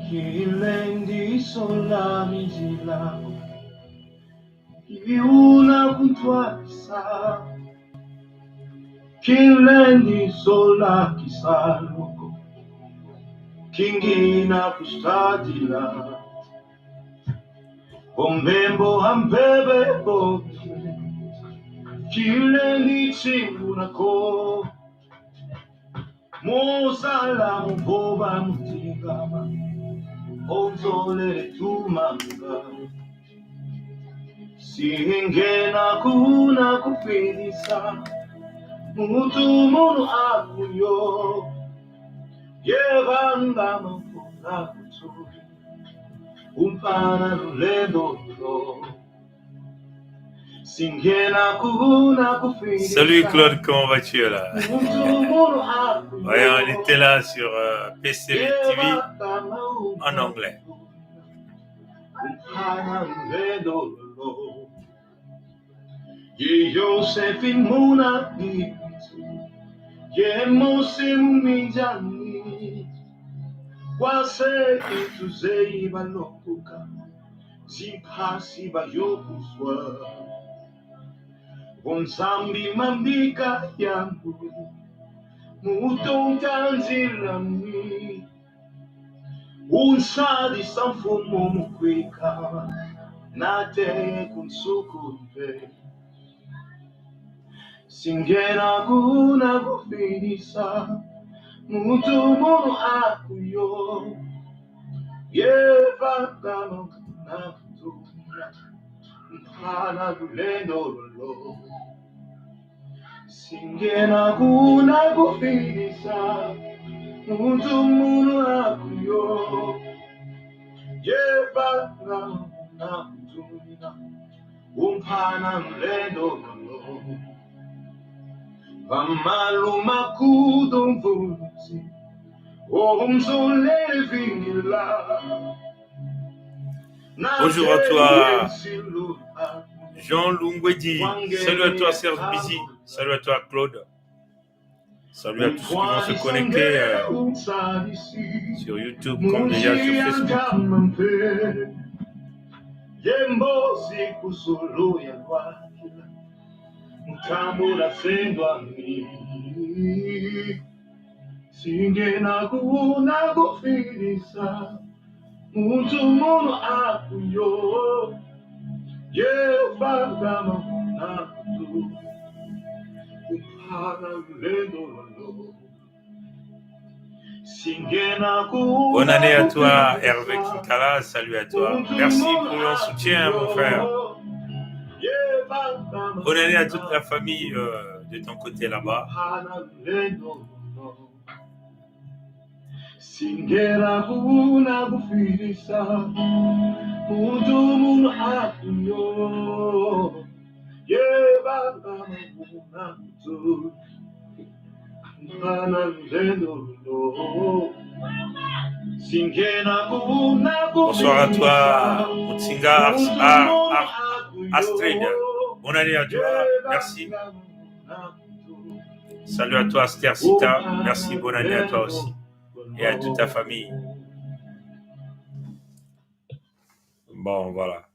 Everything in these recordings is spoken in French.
Kilendi sola mizila Kiuna kuntwasa Kilendi sola kisaluko Kingina kustadila Ombembo ambebe bote Kilendi tsingunako Mosala muboba mutigama Ozole tumanga Singena kuna kufilisa Mutu munu akuyo Yevanga mafuna kuturi Umpana lulendo lo Singena kuna kufilisa Salut Claude, comment vas-tu là? Ouais, on était là sur PCV TV en anglais. Josephine Muna Yemose Mumijani Wase Ituzei Balokuka Zimpasi Bayokuswa Wonsambi Mambika Yambu Mutontanzilami Unsadi Sanfumo Mukwika Nate Kunsukunve Singena kuna kufilisa Mutu munu akuyo Yevanga na kutuya Mpana lulendo lolo Singena kuna kufilisa Mutu munu akuyo Yevanga na kutuya Mpana lulendo lolo Vamaluma kudumvuzi Bonjour à toi, Jean Lungwedi. Salut à toi, Serge Bizi. Salut à toi, Claude. Salut à tous ceux qui vont se connecter sur YouTube comme déjà sur Facebook. Singena kuna kufilisa Mutu munu akuyo Yevanga mafuna kutu Upana lulendo lolo Singena kuna Bonne année à toi, Hervé Kinkala. Salut à toi. Merci pour ton soutien, mon frère. Bonne année à toute la famille de ton côté là-bas. Singera kuna kufilisa Mutu munu akuyo Yevanga mafuna kutu Mpana lulendo lolo Singena kuna kufilisa Bonsoir à toi, Mutsinga Astrid. Bonne année à toi, merci. Salut à toi, Aster Sita. Merci, bonne année à toi aussi. Et à toute ta famille. Bon, voilà.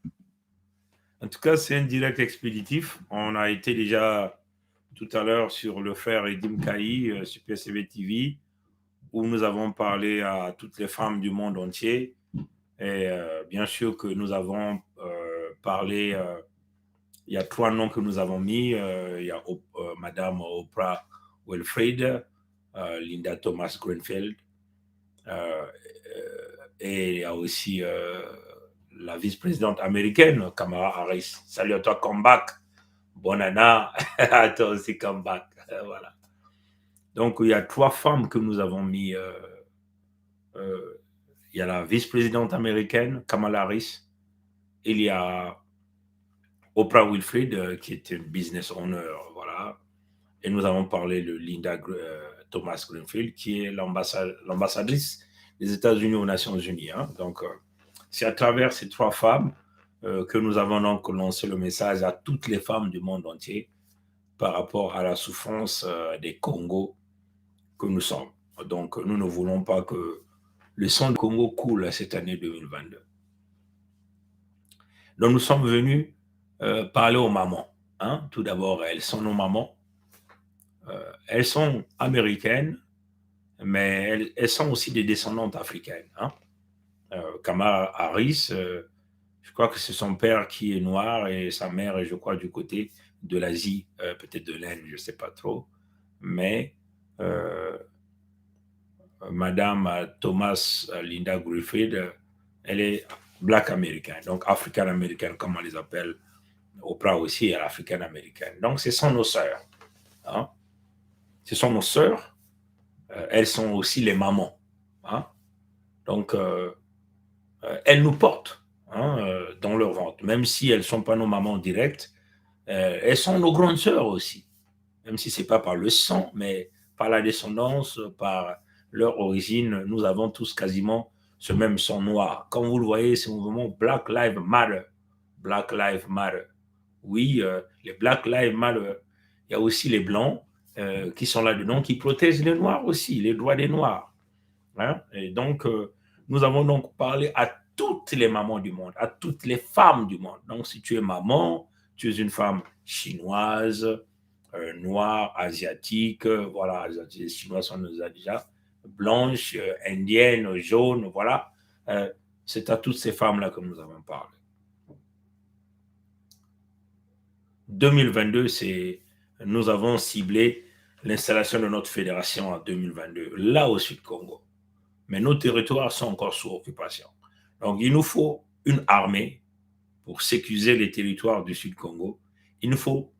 En tout cas, c'est un direct expéditif. On a été déjà tout à l'heure sur le frère Edim Kaï sur PCV TV, où nous avons parlé à toutes les femmes du monde entier. Et bien sûr que nous avons parlé, il y a 3 noms que nous avons mis. Il y a Madame Oprah Winfrey, Linda Thomas Greenfield, et il y a aussi la vice-présidente américaine, Kamala Harris. Salut à toi, comeback. Bonne année à toi aussi, comeback. Voilà. Donc, il y a 3 femmes que nous avons mis. Il y a la vice-présidente américaine, Kamala Harris. Il y a Oprah Winfrey, qui est une business owner. Voilà. Et nous avons parlé de Linda Thomas Greenfield, qui est l'ambassadrice des États-Unis aux Nations Unies. Hein. Donc, c'est à travers ces 3 femmes que nous avons donc lancé le message à toutes les femmes du monde entier par rapport à la souffrance des Congos que nous sommes. Donc, nous ne voulons pas que le sang du Congo coule cette année 2022. Donc nous sommes venus parler aux mamans. Hein. Tout d'abord, elles sont nos mamans. Elles sont américaines, mais elles sont aussi des descendantes africaines. Hein. Kamala Harris, je crois que c'est son père qui est noir et sa mère est, je crois, du côté de l'Asie, peut-être de l'Inde, je ne sais pas trop. Mais Madame Thomas Linda Griffith, elle est black américaine, donc africaine américaine, comme on les appelle. Oprah aussi est africaine américaine. Donc, ce sont nos sœurs. Hein? Ce sont nos sœurs. Elles sont aussi les mamans. Hein? Donc, elles nous portent dans leur ventre. Même si elles ne sont pas nos mamans directes, elles sont nos grandes sœurs aussi. Même si ce n'est pas par le sang, mais par la descendance, par leur origine, nous avons tous quasiment ce même sang noir. Comme vous le voyez, c'est le mouvement Black Lives Matter. Black Lives Matter. Oui, les Black Lives Matter. Il y a aussi les Blancs qui sont là-dedans, qui protègent les Noirs aussi, les droits des Noirs. Hein? Et donc, nous avons donc parlé à toutes les mamans du monde, à toutes les femmes du monde. Donc, si tu es maman, tu es une femme chinoise, noire, asiatique, voilà, les Chinois sont déjà, blanche, indienne, jaune, voilà. C'est à toutes ces femmes-là que nous avons parlé. 2022, nous avons ciblé l'installation de notre fédération en 2022, là au Sud-Congo. Mais nos territoires sont encore sous occupation. Donc, il nous faut une armée pour sécuriser les territoires du Sud-Congo. Il nous faut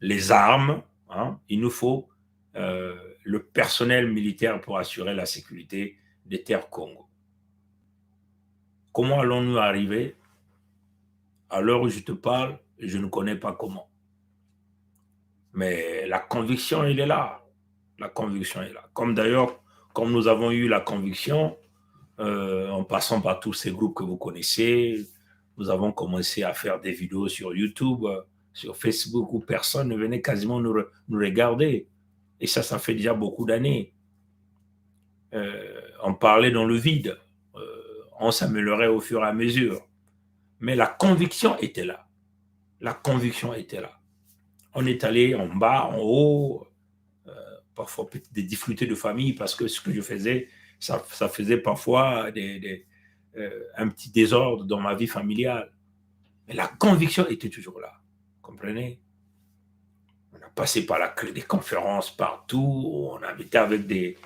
les armes, hein, il nous faut le personnel militaire pour assurer la sécurité des terres Congo. Comment allons-nous arriver? À l'heure où je te parle, je ne connais pas comment. Mais la conviction, elle est là. La conviction est là. Comme d'ailleurs, comme nous avons eu la conviction, en passant par tous ces groupes que vous connaissez, nous avons commencé à faire des vidéos sur YouTube, sur Facebook, où personne ne venait quasiment nous regarder. Et ça fait déjà beaucoup d'années. On parlait dans le vide. On s'améliorait au fur et à mesure. Mais la conviction était là. La conviction était là. On est allé en bas, en haut, parfois des difficultés de famille, parce que ce que je faisais, ça faisait parfois un petit désordre dans ma vie familiale. Mais la conviction était toujours là. Vous comprenez? On a passé par des conférences partout, on a été avec des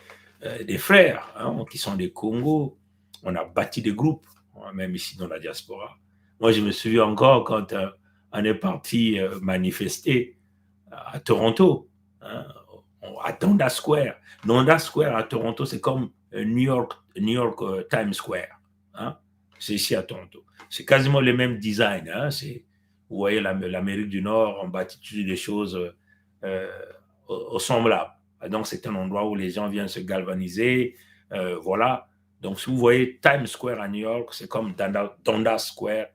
frères hein, qui sont des Congos, on a bâti des groupes, même ici dans la diaspora. Moi, je me souviens encore quand on est parti manifester à Toronto, hein, à Donda Square. Donda Square à Toronto, c'est comme New York Times Square. Hein, c'est ici à Toronto. C'est quasiment le même design. Hein, vous voyez, l'Amérique du Nord, on bâtit toujours des choses semblables. Donc, c'est un endroit où les gens viennent se galvaniser. Voilà. Donc, si vous voyez Times Square à New York, c'est comme Donda Square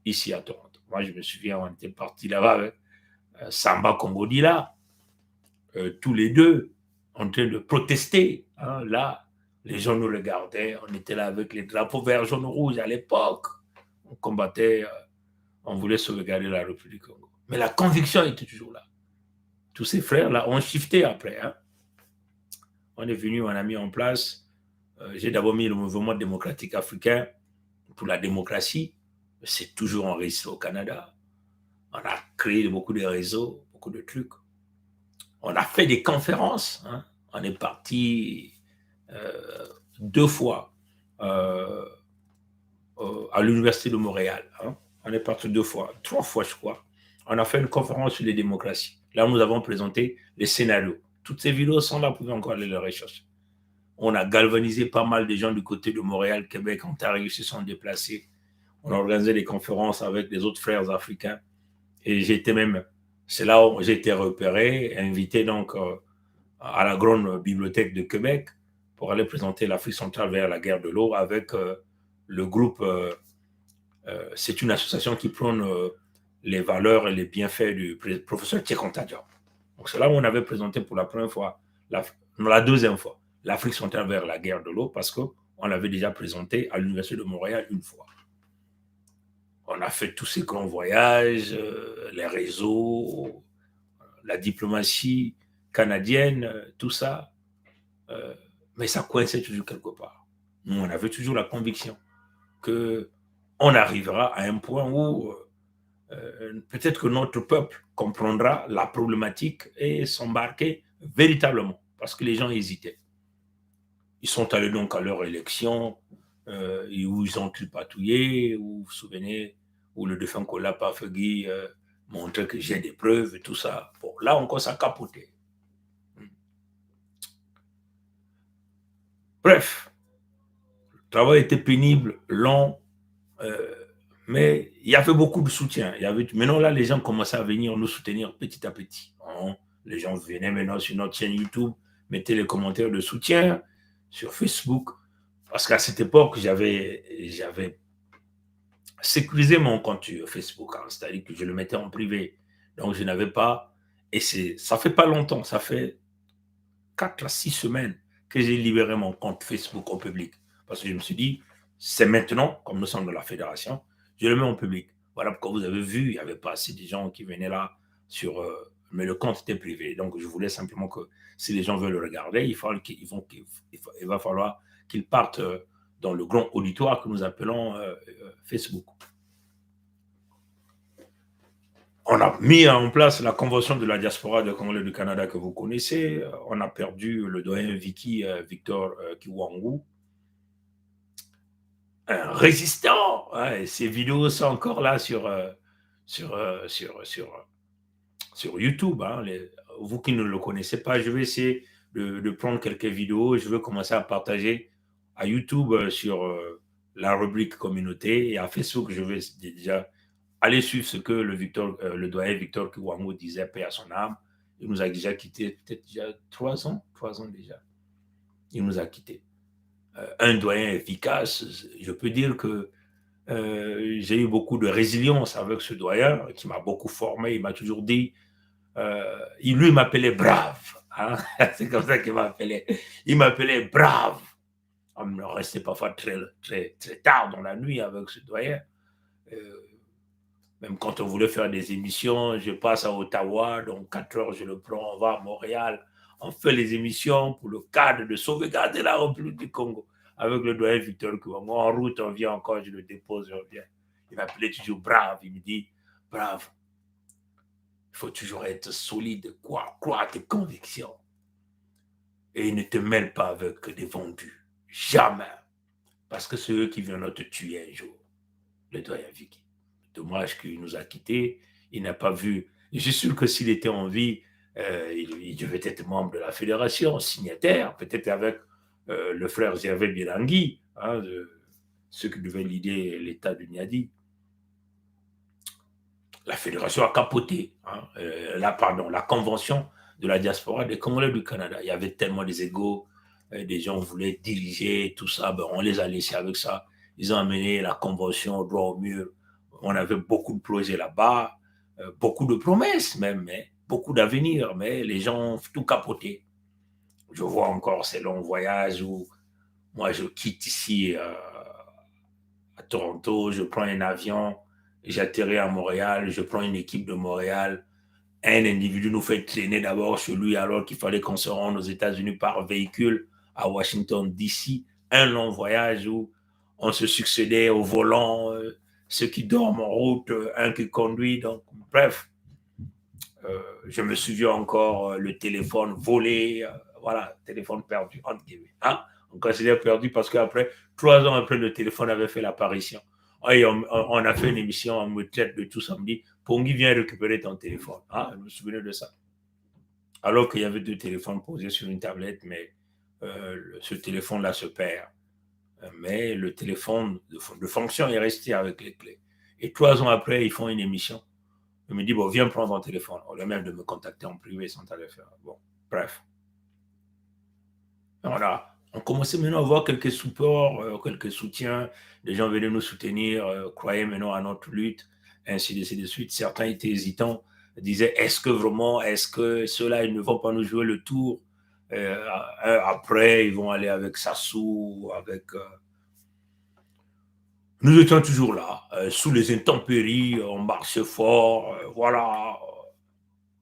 ici à Toronto. Moi, je me souviens, on était parti là-bas avec Samba Congodila, tous les deux, en train de protester. Hein, là, les gens nous regardaient. On était là avec les drapeaux verts, jaune, rouge à l'époque. On combattait, on voulait sauvegarder la République du Congo. Mais la conviction était toujours là. Tous ces frères-là ont shifté après. Hein. On est venu, on a mis en place. J'ai d'abord mis le mouvement démocratique africain pour la démocratie. C'est toujours enregistré au Canada. On a créé beaucoup de réseaux, beaucoup de trucs. On a fait des conférences. Hein. On est parti 2 fois à l'Université de Montréal. Hein. On est parti 2 fois, 3 fois, je crois. On a fait une conférence sur les démocraties. Là, nous avons présenté les scénarios. Toutes ces vidéos sont là, vous pouvez encore aller les rechercher. On a galvanisé pas mal de gens du côté de Montréal, Québec, Ontario, se sont déplacés. On a organisé des conférences avec des autres frères africains. Et c'est là où j'ai été repéré, invité donc à la grande bibliothèque de Québec pour aller présenter l'Afrique centrale vers la guerre de l'eau avec le groupe. C'est une association qui prône les valeurs et les bienfaits du professeur Tchekonta Diop. Donc c'est là où on avait présenté pour la première fois, la deuxième fois, l'Afrique centrale vers la guerre de l'eau parce qu'on on l'avait déjà présenté à l'Université de Montréal une fois. On a fait tous ces grands voyages, les réseaux, la diplomatie canadienne, tout ça. Mais ça coinçait toujours quelque part. Nous, on avait toujours la conviction qu'on arrivera à un point où peut-être que notre peuple comprendra la problématique et s'embarquer véritablement, parce que les gens hésitaient. Ils sont allés donc à leur élection, où ils ont tripatouillé, où vous vous souvenez, où le défunt Kola Pafegui montrait que j'ai des preuves et tout ça. Bon, là encore, ça capotait. Bref, le travail était pénible, long, mais il y avait beaucoup de soutien. Maintenant, là, les gens commençaient à venir nous soutenir petit à petit. Les gens venaient maintenant sur notre chaîne YouTube, mettaient les commentaires de soutien sur Facebook. Parce qu'à cette époque, j'avais sécurisé mon compte sur Facebook, hein, c'est-à-dire que je le mettais en privé. Donc, je n'avais pas... Et ça fait pas longtemps, ça fait 4 à 6 semaines que j'ai libéré mon compte Facebook au public. Parce que je me suis dit, c'est maintenant, comme nous sommes de la fédération, je le mets en public. Voilà pourquoi vous avez vu, il n'y avait pas assez de gens qui venaient là, mais le compte était privé. Donc, je voulais simplement que si les gens veulent le regarder, il va falloir qu'ils partent dans le grand auditoire que nous appelons Facebook. On a mis en place la convention de la diaspora de Congolais du Canada que vous connaissez. On a perdu le doyen Victor Kiwangu, un résistant. Hein, ces vidéos sont encore là sur YouTube. Hein. Vous qui ne le connaissez pas, je vais essayer de prendre quelques vidéos. Je vais commencer à partager à YouTube sur la rubrique communauté, et à Facebook, je vais déjà aller suivre ce que le doyen Victor Kiwangu disait, paix à son âme. Il nous a déjà quittés, peut-être déjà 3 ans déjà. Il nous a quittés. Un doyen efficace, je peux dire que j'ai eu beaucoup de résilience avec ce doyen qui m'a beaucoup formé. Il m'a toujours dit, il m'appelait brave. Hein? C'est comme ça qu'il m'appelait. Il m'appelait brave. On me restait parfois très, très, très tard dans la nuit avec ce doyen. Même quand on voulait faire des émissions, je passe à Ottawa, donc 4 heures, je le prends, on va à Montréal, on fait les émissions pour le cadre de sauvegarder la République du Congo avec le doyen Victor Kiwangu. En route, on vient encore, je le dépose, je reviens. Il m'appelait toujours brave, il me dit, brave, il faut toujours être solide, croire à tes convictions. Et ne te mêle pas avec des vendus, jamais. Parce que c'est eux qui viennent te tuer un jour, le doyen Vicky. Dommage qu'il nous a quittés. Il n'a pas vu. Je suis sûr que s'il était en vie, il devait être membre de la fédération, signataire, peut-être avec le frère Gervais Bilangui, hein, ceux qui devaient l'idée l'État de Niadi. La fédération a capoté. Hein, la convention de la diaspora des Congolais du Canada. Il y avait tellement des égos, des gens voulaient diriger, tout ça. Ben, on les a laissés avec ça. Ils ont amené la convention au droit au mur. On avait beaucoup de projets là-bas, beaucoup de promesses même, mais beaucoup d'avenir, mais les gens ont tout capoté. Je vois encore ces longs voyages où moi je quitte ici à Toronto, je prends un avion, j'atterris à Montréal, je prends une équipe de Montréal. Un individu nous fait traîner d'abord chez lui alors qu'il fallait qu'on se rende aux États-Unis par véhicule à Washington, D.C. Un long voyage où on se succédait au volant, ceux qui dorment en route, un qui conduit. Donc, bref, je me souviens encore le téléphone volé, voilà, téléphone perdu, entre guillemets. Hein? On considère perdu parce qu'après, 3 ans après, le téléphone avait fait l'apparition. Et on a fait une émission, on me traite de tout ça, on me dit, Pongi vient récupérer ton téléphone. Ah, je me souviens de ça. Alors qu'il y avait 2 téléphones posés sur une tablette, mais ce téléphone-là se perd. Mais le téléphone de fonction est resté avec les clés. Et 3 ans après, ils font une émission. Ils me disent, bon, viens prendre ton téléphone. Au lieu même de me contacter en privé sans aller faire. Bon, bref. Voilà. On commençait maintenant à avoir quelques supports, quelques soutiens. Les gens venaient nous soutenir, croyaient maintenant à notre lutte, ainsi de suite. Certains étaient hésitants, disaient, est-ce que ceux-là, ils ne vont pas nous jouer le tour Après, ils vont aller avec Sassou, avec... Nous étions toujours là, sous les intempéries, on marchait fort, voilà,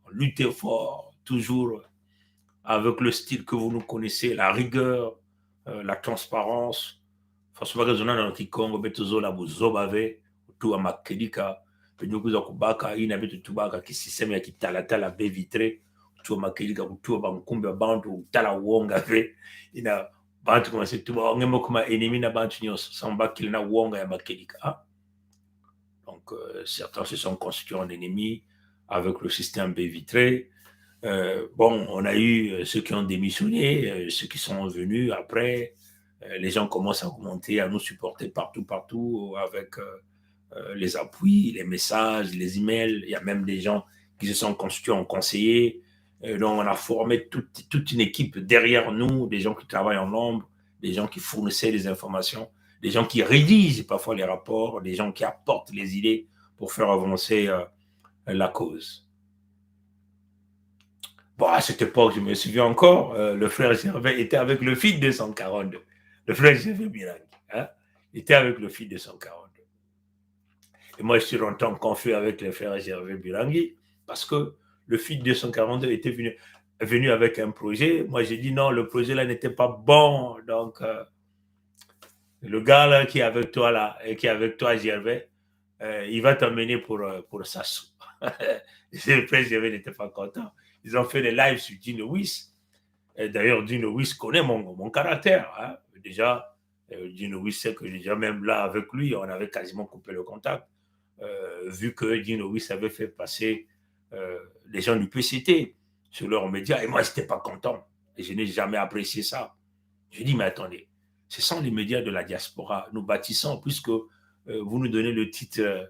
on luttait fort, toujours avec le style que vous nous connaissez, la rigueur, la transparence. Façon bagazona na Kikongo betuzo la buzobave tu amakelika penye kuza kubaka ina betu tubaka kisiseme ya kitalatala be vitre tu amakelika kutua bankumbe bantu tala wonga ve ina bantu kama se tuba ngemo kuma enemi na bantu nyos samba kilina wonga ya makelika. Donc certains se sont constitués en ennemis avec le système B vitré. Bon, on a eu ceux qui ont démissionné, ceux qui sont venus après. Les gens commencent à augmenter, à nous supporter partout, avec les appuis, les messages, les emails. Il y a même des gens qui se sont constitués en conseillers. Donc, on a formé toute une équipe derrière nous, des gens qui travaillent en nombre, des gens qui fournissaient les informations, des gens qui rédigent parfois les rapports, des gens qui apportent les idées pour faire avancer la cause. Bon, à cette époque, je me souviens encore, le frère Gervais était avec le fil 242. Le frère Gervais Birangi, hein, était avec le fil 242. Et moi, je suis rentré en conflit avec le frère Gervais Birangi parce que le fil 242 était venu avec un projet. Moi, j'ai dit non, le projet là n'était pas bon. Donc, le gars là qui est avec toi là, et qui est avec toi, Gervais, il va t'emmener pour Sassou. Le frère Gervais n'était pas content. Ils ont fait des lives sur Dino Wiss. D'ailleurs, Dino Wiss connaît mon caractère. Hein. Déjà, Dino Wiss sait que déjà même là, avec lui, on avait quasiment coupé le contact. Vu que Dino Wiss avait fait passer les gens du PCT sur leurs médias. Et moi, je n'étais pas content. Et je n'ai jamais apprécié ça. Je dis, mais attendez, ce sont les médias de la diaspora. Nous bâtissons, puisque vous nous donnez le titre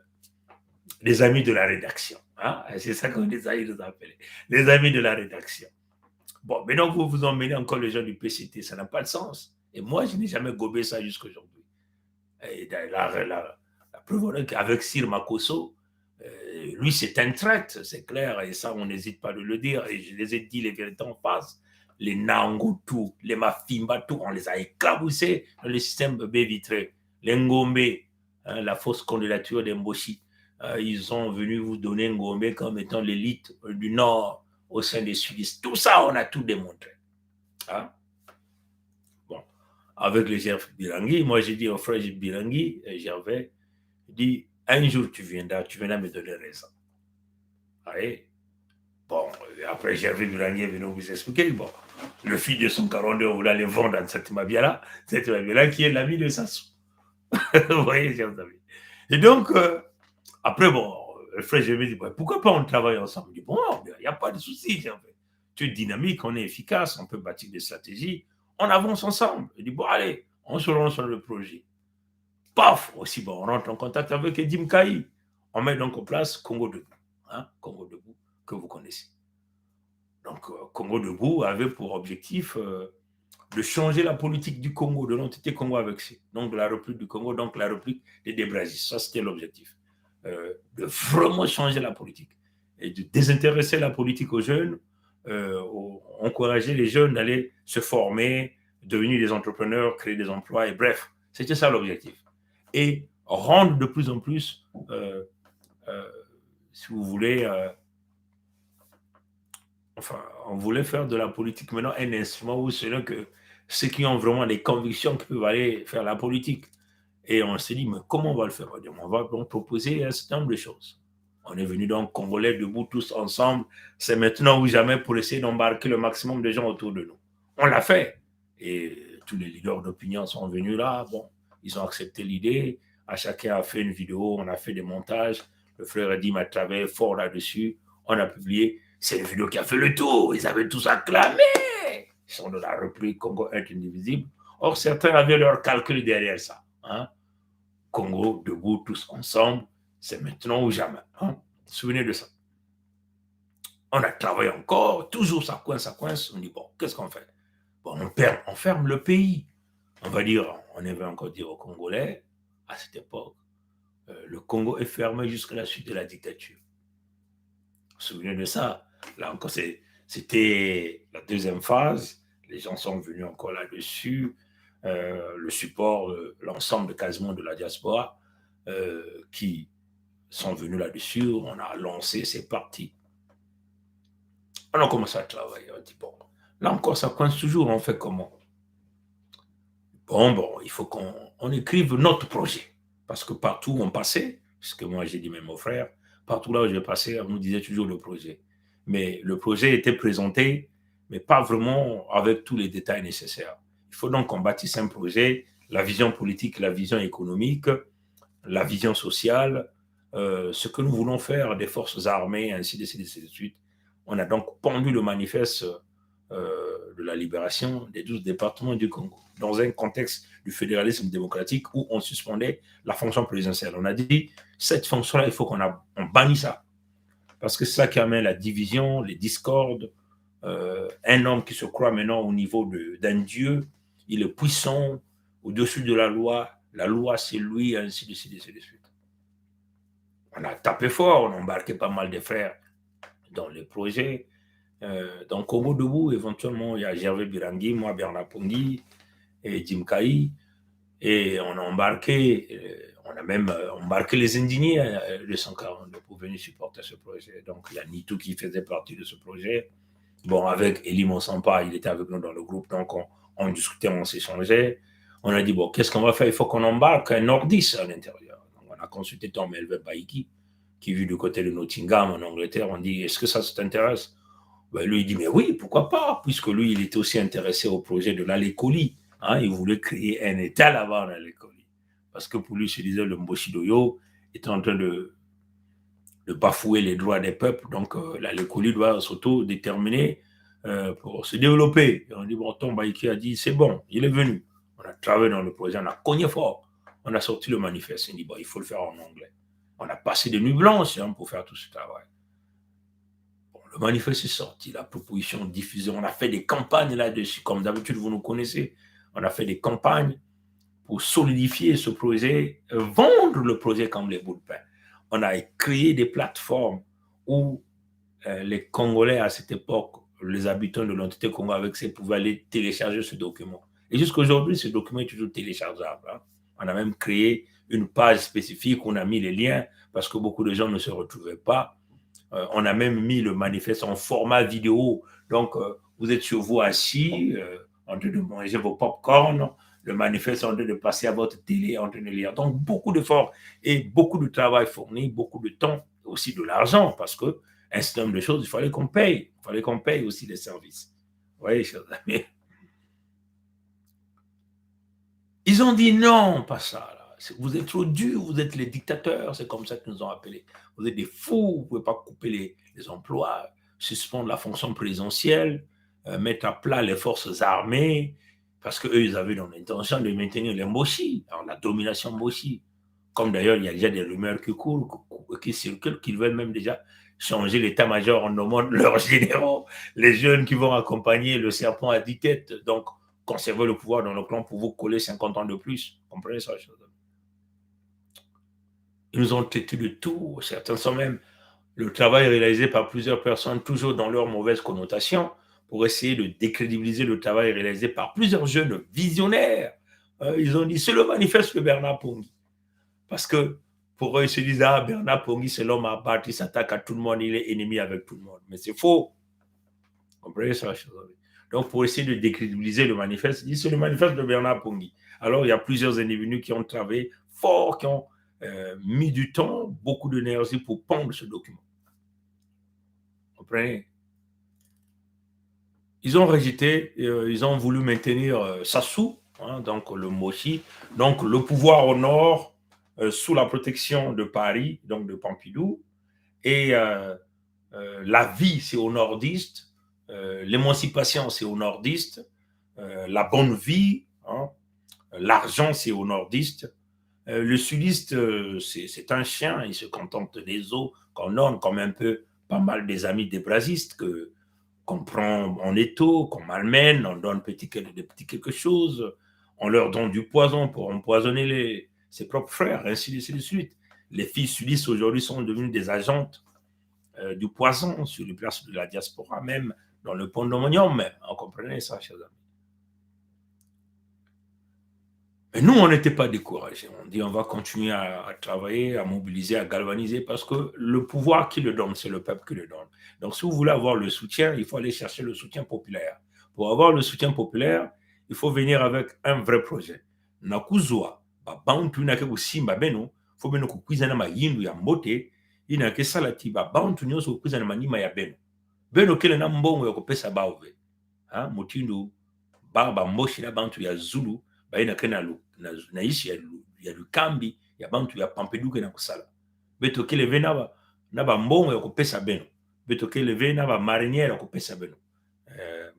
des amis de la rédaction. Hein? C'est ça qu'on les a nous appelés. Les amis de la rédaction. Bon, maintenant vous vous emmenez encore les gens du PCT, ça n'a pas de sens. Et moi, je n'ai jamais gobé ça jusqu'à aujourd'hui. Et la preuve qu'avec Sir Makosso, lui, c'est un traître, c'est clair, et ça, on n'hésite pas de le dire. Et je les ai dit les vérités en face. Les Nangotu, les Mafimba, tout, on les a éclaboussés dans le système B vitré. Les Ngombe, hein, la fausse candidature des Mboshi. Ils sont venus vous donner Ngombe comme étant l'élite du Nord au sein des sudistes. Tout ça, on a tout démontré. Hein? Bon, avec le Gervais Birangi, moi j'ai dit au frère Birangi, Gervais, dit, un jour tu viendras me donner raison. Allez. Bon, après Gervais Birangi est venu vous expliquer, bon, le fils de son 42, on voulait aller vendre dans cette mafia-là qui est l'ami de Sassou. Vous voyez, chers amis. Et donc, après, bon, le frère Gervais dit, bon, pourquoi pas on travaille ensemble? Il dit, bon, il n'y a pas de souci, Gervais. Tu es dynamique, on est efficace, on peut bâtir des stratégies, on avance ensemble. Il dit, bon, allez, on se lance sur le projet. Paf, aussi, bon, on rentre en contact avec Edim Kaï. On met donc en place Congo Debout. Hein, Congo Debout, que vous connaissez. Donc, Congo Debout avait pour objectif de changer la politique du Congo, de l'entité Congo avec C, donc de la République du Congo, donc la République des Débrazis. Ça, c'était l'objectif. De vraiment changer la politique et de désintéresser la politique aux jeunes, encourager les jeunes d'aller se former, devenir des entrepreneurs, créer des emplois, et bref, c'était ça l'objectif. Et rendre de plus en plus, si vous voulez, enfin, on voulait faire de la politique maintenant un instrument où c'est là que ceux qui ont vraiment des convictions qui peuvent aller faire la politique. Et on s'est dit, mais comment on va le faire? On va donc proposer un certain nombre de choses. On est venu donc Congolais debout tous ensemble. C'est maintenant ou jamais pour essayer d'embarquer le maximum de gens autour de nous. On l'a fait. Et tous les leaders d'opinion sont venus là. Bon, ils ont accepté l'idée. À chacun a fait une vidéo. On a fait des montages. Le frère Edim a travaillé fort là-dessus. On a publié. C'est une vidéo qui a fait le tour. Ils avaient tous acclamé. Ils sont de la République Congo indivisible. Or, certains avaient leur calcul derrière ça. Hein? Congo, debout, tous ensemble, c'est maintenant ou jamais. Hein? Souvenez de ça. On a travaillé encore, toujours ça coince. On dit, bon, qu'est-ce qu'on fait? Bon, on ferme le pays. On va dire, on avait encore dire aux Congolais, à cette époque, le Congo est fermé jusqu'à la suite de la dictature. Souvenez de ça. Là encore, c'était la deuxième phase. Les gens sont venus encore là-dessus. Le support, l'ensemble quasiment de la diaspora qui sont venus là-dessus. On a lancé, c'est parti. On a commencé à travailler. On dit, bon, là encore, ça coince toujours. On fait comment? Bon, il faut qu'on écrive notre projet. Parce que partout où on passait, ce que moi j'ai dit même aux frères, partout là où je passais, on nous disait toujours le projet. Mais le projet était présenté, mais pas vraiment avec tous les détails nécessaires. Il faut donc qu'on bâtisse un projet, la vision politique, la vision économique, la vision sociale, ce que nous voulons faire des forces armées, ainsi de suite. On a donc pendu le manifeste de la libération des 12 départements du Congo, dans un contexte du fédéralisme démocratique où on suspendait la fonction présidentielle. On a dit, cette fonction-là, il faut qu'on bannisse ça. Parce que c'est ça qui amène la division, les discordes. Un homme qui se croit maintenant au niveau d'un dieu, il est puissant, au-dessus de la loi c'est lui, ainsi de suite. On a tapé fort, on a embarqué pas mal de frères dans les projets. Dans Congo Debout, éventuellement, il y a Gervais Birangui, moi, Bernard Pongui et Jim Kai. Et on a embarqué, on a même embarqué les indignés de 142 pour venir supporter ce projet. Donc, il y a Nitou qui faisait partie de ce projet. Bon, avec Elie Monsampa, il était avec nous dans le groupe, donc on discutait, on s'échangeait. On a dit, bon, qu'est-ce qu'on va faire? Il faut qu'on embarque un nordiste à l'intérieur. Donc, on a consulté Tom Elvin Baïki, qui vit du côté de Nottingham, en Angleterre. On dit, est-ce que ça t'intéresse? Ben, lui, il dit, mais oui, pourquoi pas? Puisque lui, il était aussi intéressé au projet de l'Alécoli. Hein, il voulait créer un État là-bas en Alécoli. Parce que pour lui, il disait, le Mboshidoyo était en train de bafouer les droits des peuples. Donc, l'Alécoli doit s'auto-déterminer pour se développer. Et on dit, bon, Tom Baïki a dit, c'est bon, il est venu. On a travaillé dans le projet, on a cogné fort. On a sorti le manifeste. On dit, bon, il faut le faire en anglais. On a passé des nuits blanches pour faire tout ce travail. Bon, le manifeste est sorti, la proposition diffusée. On a fait des campagnes là-dessus. Comme d'habitude, vous nous connaissez. On a fait des campagnes pour solidifier ce projet, vendre le projet comme les bouts de pain. On a créé des plateformes où les Congolais à cette époque, les habitants de l'entité Congo avec ces pouvaient aller télécharger ce document. Et jusqu'à aujourd'hui, ce document est toujours téléchargeable. Hein. On a même créé une page spécifique, on a mis les liens parce que beaucoup de gens ne se retrouvaient pas. On a même mis le manifeste en format vidéo. Donc, vous êtes sur vous assis, en train de manger vos pop-corn, le manifeste en train de passer à votre télé, en train de lire. Donc, beaucoup d'efforts et beaucoup de travail fourni, beaucoup de temps, aussi de l'argent, parce que un certain nombre de choses, il fallait qu'on paye. Il fallait qu'on paye aussi les services. Vous voyez, chers amis. Ils ont dit non, pas ça. Là. Vous êtes trop durs, vous êtes les dictateurs, c'est comme ça qu'ils nous ont appelés. Vous êtes des fous, vous ne pouvez pas couper les emplois, suspendre la fonction présidentielle, mettre à plat les forces armées, parce qu'eux, ils avaient dans l'intention de maintenir les Mboshi, la domination Mboshi. Comme d'ailleurs, il y a déjà des rumeurs qui courent, qui circulent, qu'ils veulent même déjà changer l'état-major en nommant leurs généraux, les jeunes qui vont accompagner le serpent à 10 têtes. Donc, conserver le pouvoir dans le clan pour vous coller 50 ans de plus. Vous comprenez ça? Ils nous ont traité de tout. Certains sont même le travail réalisé par plusieurs personnes, toujours dans leur mauvaise connotation, pour essayer de décrédibiliser le travail réalisé par plusieurs jeunes visionnaires. Ils ont dit, c'est le manifeste de Bernard Pongui. Parce que pour eux, ils se disent, ah, Bernard Pongui, c'est l'homme à battre, il s'attaque à tout le monde, il est ennemi avec tout le monde. Mais c'est faux. Vous comprenez ça? Donc, pour essayer de décrédibiliser le manifeste, ils disent, c'est le manifeste de Bernard Pongui. Alors, il y a plusieurs individus qui ont travaillé fort, qui ont mis du temps, beaucoup d'énergie pour pondre ce document. Vous comprenez? Ils ont rejeté, ils ont voulu maintenir Sassou, hein, donc le Moshi, donc le pouvoir au nord, sous la protection de Paris, donc de Pompidou, et la vie, c'est au nordiste, l'émancipation, c'est au nordiste, la bonne vie, hein, l'argent, c'est au nordiste, le sudiste, c'est un chien, il se contente des os qu'on donne, comme un peu pas mal des amis des brasistes qu'on prend en étau, qu'on malmène, on donne des petits quelque chose, on leur donne du poison pour empoisonner ses propres frères, ainsi de suite. Les filles sudistes aujourd'hui sont devenues des agentes du poison sur les places de la diaspora, même dans le pandémonium, même. Vous comprenez ça, chers amis? Et nous, on n'était pas découragés. On dit on va continuer à travailler, à mobiliser, à galvaniser, parce que le pouvoir qui le donne, c'est le peuple qui le donne. Donc, si vous voulez avoir le soutien, il faut aller chercher le soutien populaire. Pour avoir le soutien populaire, il faut venir avec un vrai projet. Nakuzwa, bantu na ke kusimba beno, faut beno kukuiza na mayindu ya mbote, ina ke salati bantu nyonso kukuiza na manima ya beno. Beno kele na mbongo ya kopesa baove. Ha, mutindu ba mboshi na bantu ya Zulu, baina kena na ishi ya lukambi ya bantu ya pampeduke na kusala. Beto kele ve na ba mbongo ya kopesa beno. Beto kele ve na ba marinière ya kopesa beno.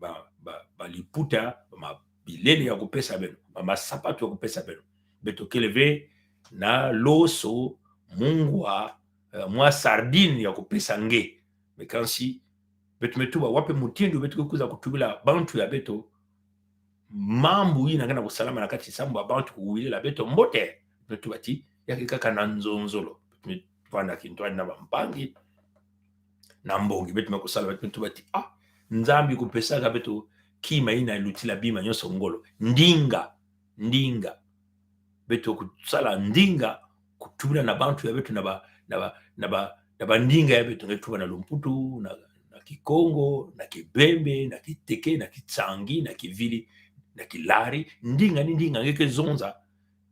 Ba liputa, ba bilele ya kopesa beno. Ba sapato ya kopesa beno. Beto kele ve na loso, mungwa, mwa sardine ya kopesa nge. Mekansi, beto metuba wape mutindu beto kukuza kutubila bantu ya beto mambu ina kana kusalama na kati sambu abantu kuwilela beto mbote betu bati yake kaka na nzonzolo twana kintwani na bampangi na mbongi betu makusala betu bati nzambi kupesaka betu kima ina lutila bima nyonso ngolo ndinga betu kusala ndinga kutubula na bantu ya betu na ba ndinga ya betu ngetuba na Lumputu na Kikongo na Kibembe na Kiteke na Kitsangi na Kivili na Kilari ndinga ni ndinga ngeke zonza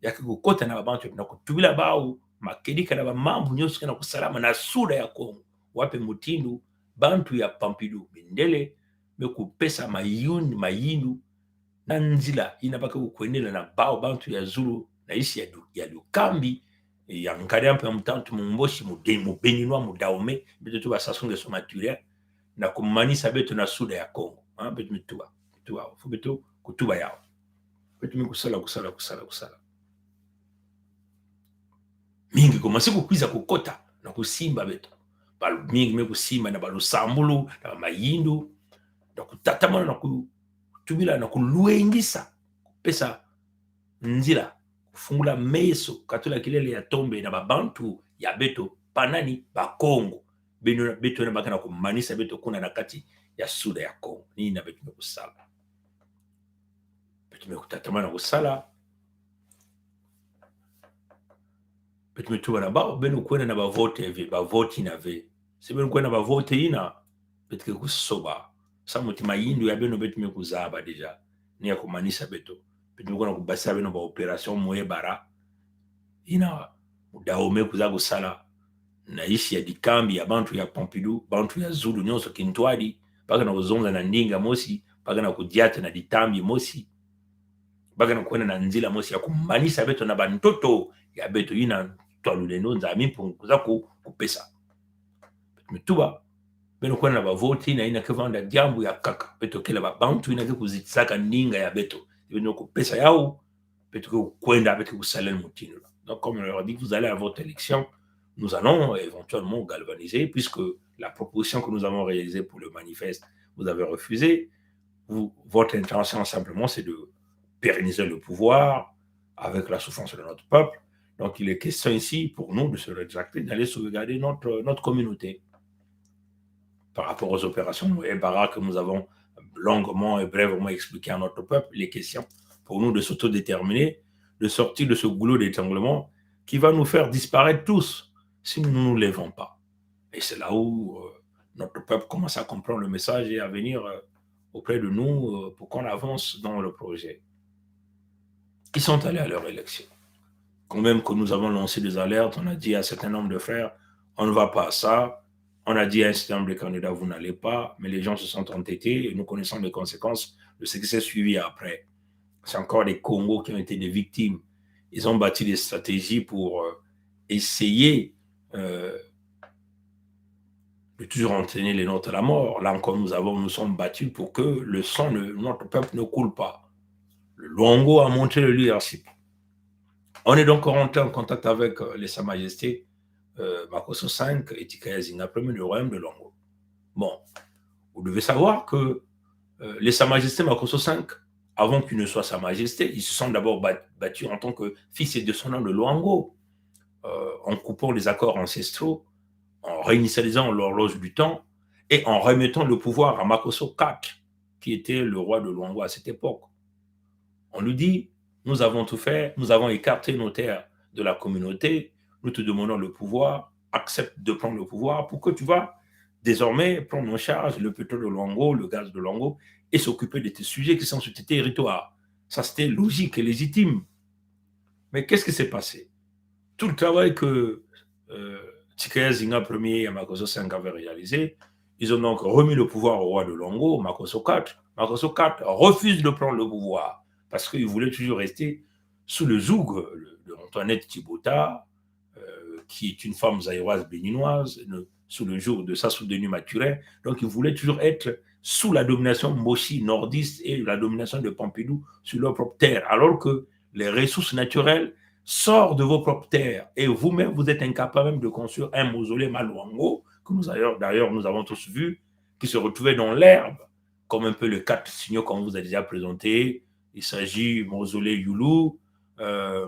yake kukota na babantu na kutubila bao makedika na mambu nyonso kana kusalama na suda ya Kongo wape mutindu bantu ya Pampidu Mindele mekupesa mayindu na nzila inabaka kukwendela na bao bantu ya Zulu na isi ya lukambi ya nkari ampe ya mutantu mumboshi mubeninwa mudaome beto tuba sasunge so naturel na kumanisa beto na suda ya Kongo beto mituba fu beto kutuba yao betu mikusala kusala mingi komasi kukwiza kukota na kusimba betu balu mingi mekusimba na balusambulu na mayindu na kutatamana na kutubila na kuluengisa kupesa nzila kufungula meso katula kilele ya tombe na babantu ya beto panani bakongo beto na bakana kumanisa beto kuna na kati ya suda ya Kongo ni na betu mekusala tumekutatamana kusala betumetuba na bao beno kwenda na bavoti na ve sibeno kwenda bavote ina betike kusoba samuti mayindu ya beno betu mekuzaba deja ni ya kumanisa beto betumekona kubasa beno ba operation moyebara ina mudaome kuza kusala na ishi ya dikambi ya bantu ya Pompidou bantu ya Zulu nyonso kintwadi paka na kuzonga na ndinga mosi paka na kudiata na ditambi mosi baga na kwenda na nzila mosi ya kumanisa beto na bantoto ya beto ina twalulendo nzami kuza kupesa mituba beno kwenda na bavoti na ina kevanda jambu ya kaka beto kila babantu ina kuzitsaka ndinga ya beto beno kupesa yao beto kwenda beto kusalel mutino. Donc comme on leur dit vous allez à votre élection, nous allons éventuellement galvaniser puisque la proposition que nous avons réalisée pour le manifeste vous avez refusé. Votre intention simplement c'est de pérenniser le pouvoir avec la souffrance de notre peuple. Donc, il est question ici pour nous de se rétracter, d'aller sauvegarder notre communauté par rapport aux opérations Ebara que nous avons longuement et brièvement expliqué à notre peuple. Il est question pour nous de s'autodéterminer, de sortir de ce goulot d'étranglement qui va nous faire disparaître tous si nous ne nous lèvons pas. Et c'est là où notre peuple commence à comprendre le message et à venir auprès de nous pour qu'on avance dans le projet. Ils sont allés à leur élection. Quand même que nous avons lancé des alertes, on a dit à un certain nombre de frères, on ne va pas à ça. On a dit à un certain nombre de candidats, vous n'allez pas. Mais les gens se sont entêtés et nous connaissons les conséquences de ce qui s'est suivi après. C'est encore des Congos qui ont été des victimes. Ils ont bâti des stratégies pour essayer de toujours entraîner les nôtres à la mort. Là encore, nous sommes battus pour que le sang de notre peuple ne coule pas. Le Luango a montré le leadership. On est donc rentré en contact avec les Sa Majesté Makosso V et Tikaya Zinga Premier du royaume de Luango. Bon, vous devez savoir que les Sa Majesté Makosso V, avant qu'il ne soit Sa Majesté, ils se sont d'abord battus en tant que fils et descendants de Luango, en coupant les accords ancestraux, en réinitialisant l'horloge du temps et en remettant le pouvoir à Makosso IV, qui était le roi de Luango à cette époque. On nous dit, nous avons tout fait, nous avons écarté nos terres de la communauté, nous te demandons le pouvoir, accepte de prendre le pouvoir pour que tu vas désormais prendre en charge le pétrole de Luango, le gaz de Luango, et s'occuper de tes sujets qui sont sur tes territoires. Ça, c'était logique et légitime. Mais qu'est-ce qui s'est passé? Tout le travail que Tikaya Zinga Ier et Makoso 5 avaient réalisé, ils ont donc remis le pouvoir au roi de Luango, Makoso 4. Makoso 4 refuse de prendre le pouvoir parce qu'il voulait toujours rester sous le joug de Antoinette Thibota, qui est une femme zaïroise béninoise, sous le joug de Sassou Denis Maturin. Donc, il voulait toujours être sous la domination mochi nordiste et la domination de Pompidou sur leur propre terre, alors que les ressources naturelles sortent de vos propres terres et vous-même, vous êtes incapable même de construire un mausolée Maluango, que d'ailleurs nous avons tous vu, qui se retrouvait dans l'herbe, comme un peu les 4 signaux qu'on vous a déjà présentés. Il s'agit mausolée Youlou,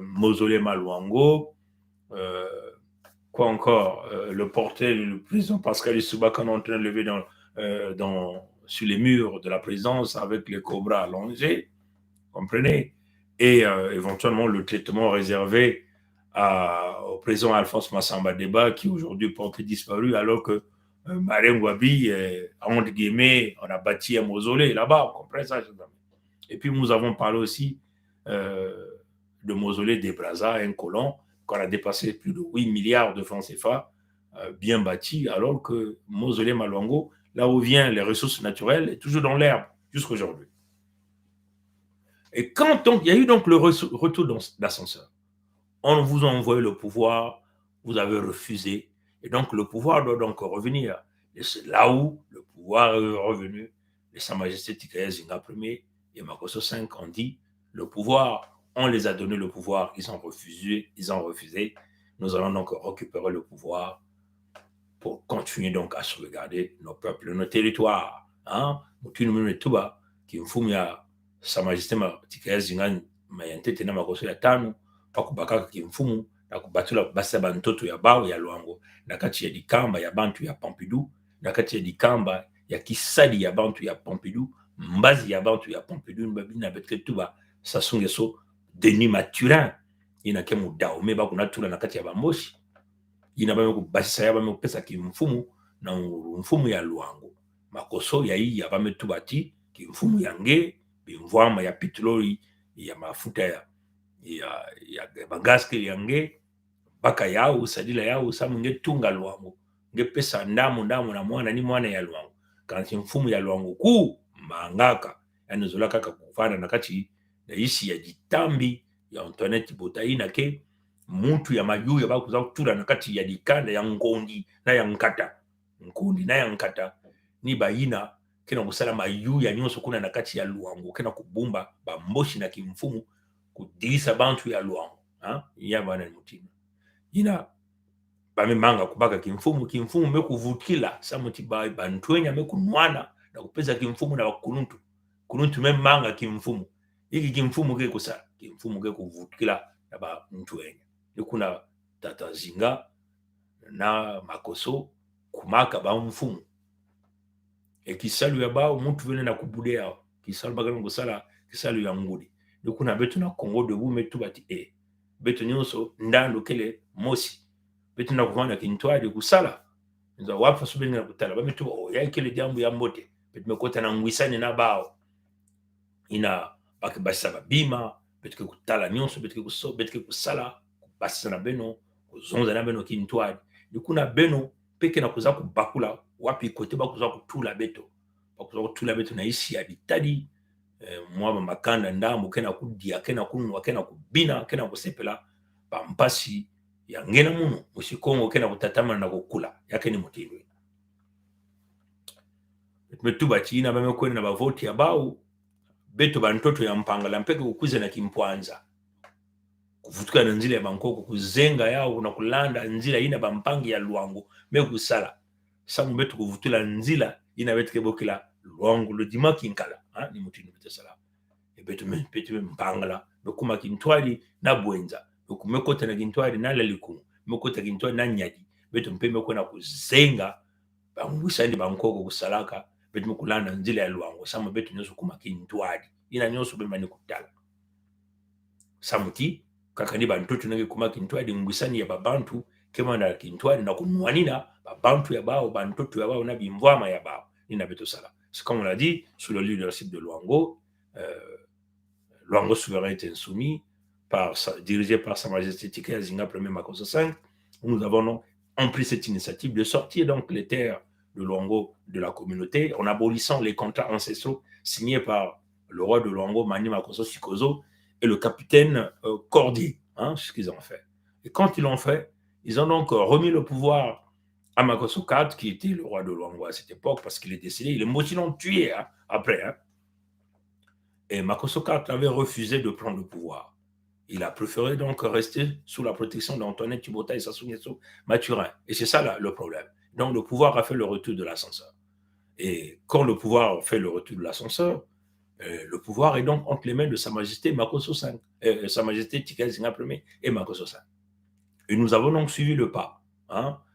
mausolée Maluango, quoi encore, le portrait du président Pascal Issouba qu'on est en train de lever sur les murs de la présidence avec les cobras allongés, comprenez? Et éventuellement le traitement réservé au président Alphonse Massamba Deba, qui aujourd'hui porte disparu, alors que Marine Wabi, entre guillemets, on a bâti un mausolée là-bas, vous comprenez ça? Et puis nous avons parlé aussi de mausolée des Brazza, un colon, qu'on a dépassé plus de 8 milliards de francs CFA, bien bâti, alors que mausolée Maluango, là où viennent les ressources naturelles, est toujours dans l'herbe, jusqu'à aujourd'hui. Et quand il y a eu donc le retour d'ascenseur, on vous a envoyé le pouvoir, vous avez refusé, et donc le pouvoir doit donc revenir. Et c'est là où le pouvoir est revenu, et Sa Majesté Tikaya Zinga Ier et Makoso 5 ont dit, le pouvoir, on les a donné le pouvoir, ils ont refusé, nous allons donc récupérer le pouvoir pour continuer donc à sauvegarder nos peuples, nos territoires. Hein? Sa Majesté Tikaya Zinga Mayante tena Makoso ya 5 pakubakaka kimfumu na kubatula basa bantoto ya bao ya Luango na kati ya dikamba ya bantu ya Pompidou na kati ya dikamba ya kisadi ya bantu ya Pompidou mbazi ya bantu ya Pompidou mbabina betke tuba Sasungeso Denis Maturin ina kemu daome bakuna tula na kati ya bamboshi ina bame kubasisa ya bame kupesa kimfumu na mfumu ya Luango makoso ya hii ya bame tubati kimfumu yange bimvwama ya petroli ya mafuta ya bagaske yange baka yao sadila yao samu nge tunga Luango nge pesa ndamu na mwana ni mwana ya Luango kanti mfumu ya Luango ku mangaka yani zola kaka kufana na kati ya isi ya jitambi ya Antoinette Botaina ke muntu ya mayu ya bakuza kutura na kati ya dikanda ya ngondi na ya nkata ni bayina kena kusala mayu ya nyonso kuna na kati ya Luango kena kubumba bamboshi na kimfumu kudirisa bantu ya Luango ya bana ni mutima ina bamemanga kubaka kimfumu mekuvukila samuti bai bantwenya mekunwana na kupeza kimfumu na kununtu memanga kimfumu iki kimfumu ke kusala kimfumu ke kuvukila na ba ntwenya kuna Tata Zinga na Makoso kumaka ba mfumu ekisalu ya bao muntu vene na kubudea kisalu bagana kusala kisalu ya ngudi kuna betu na Congo Debout metu bati betu nyonso ndando kele mosi betu na kuvana kintwadi kusala nzo wafa subeni na kutala ba metu ya kele jambo ya mbote betu mekota na ngwisani na bao ina bakibasa babima betu kutala nyonso betu kusala kubasa na beno kuzonza na beno kintwadi kuna beno peke na kuza kubakula wapi kote bakuza kutula beto na isi ya bitadi mwaba makanda ndamu kena kudia kena kunwa kena kubina kena kusepela pampasi ya ngena muno musikongo kena kutatama na kukula yake ni mutilwe metuba china bamekwenda na bavoti ya bau beto bantoto ya mpangala mpeke kukuze na kimpwanza kuvutuka na nzila ya Bangkoko kuzenga yao na kulanda nzila ina bampangi ya Luango mekusala samu betu kuvutula nzila ina betu kebokila Luango lo dimaki nkala ni mutini betesala betu mpangala bekuma kintwali na bwenza bekumekota na kintwali na laliku mekota kintwali na nyadi betu mpeme kwena kuzenga bangwisa ndi Bangkoko kusalaka betu kulanda nzila ya Luango samu betu nyoso kuma kintwali ina nyoso bema ni kutala Samuti, kakani bantu nange kuma kintwa di ngusani ya babantu, kemana kintwa na kunwanina, babantu ya bao, bantu ya bao na bimvwama ya bao. Nina beto sala. C'est comme on l'a dit, sous le leadership de Luango, Luango souverain est insoumis, dirigé par Sa Majesté Tika Zinga Premier Makoso 5. Nous avons donc pris cette initiative de sortir donc les terres de Luango de la communauté en abolissant les contrats ancestraux signés par le roi de Luango, Mani Makoso Sikozo, et le capitaine Cordier, ce qu'ils ont fait. Et quand ils l'ont fait, ils ont donc remis le pouvoir à Makoso IV, qui était le roi de Luango à cette époque, parce qu'il est décédé. Les Mochi l'ont tué après. Et Makoso IV avait refusé de prendre le pouvoir. Il a préféré donc rester sous la protection d'Antoinette Tibota et Sassou Nguesso Mathurin. Et c'est ça le problème. Donc le pouvoir a fait le retour de l'ascenseur. Et quand le pouvoir fait le retour de l'ascenseur, le pouvoir est donc entre les mains de Sa Majesté Makoso V, Sa Majesté Tika Zinga Ier et Makoso V. Et nous avons donc suivi le pas.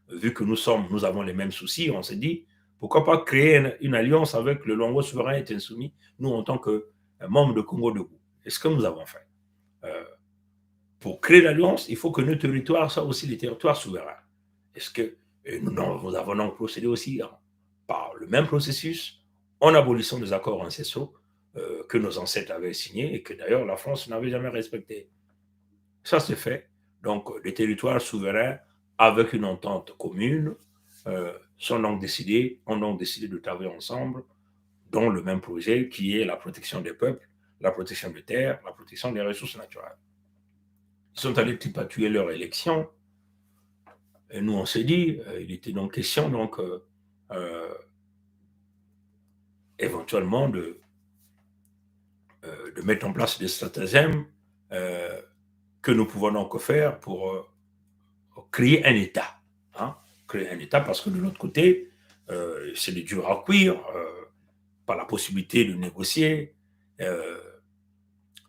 Vu que nous avons les mêmes soucis, on s'est dit, pourquoi pas créer une alliance avec le Luango souverain et insoumis, nous en tant que membres de Congo Debout. Et ce que nous avons fait. Pour créer l'alliance, il faut que nos territoires soient aussi des territoires souverains. Est-ce que nous avons donc procédé aussi par le même processus, en abolissant des accords ancestraux que nos ancêtres avaient signés et que d'ailleurs la France n'avait jamais respecté. Ça c'est fait. Donc les territoires souverains avec une entente commune ont donc décidé de travailler ensemble dans le même projet qui est la protection des peuples, la protection des terres, la protection des ressources naturelles. Ils sont allés tripatouiller leur élection. Et nous, on s'est dit, il était donc question éventuellement de mettre en place des stratagèmes que nous pouvons donc faire pour créer un État. Créer un État parce que de l'autre côté, c'est du dur à cuire, pas la possibilité de négocier.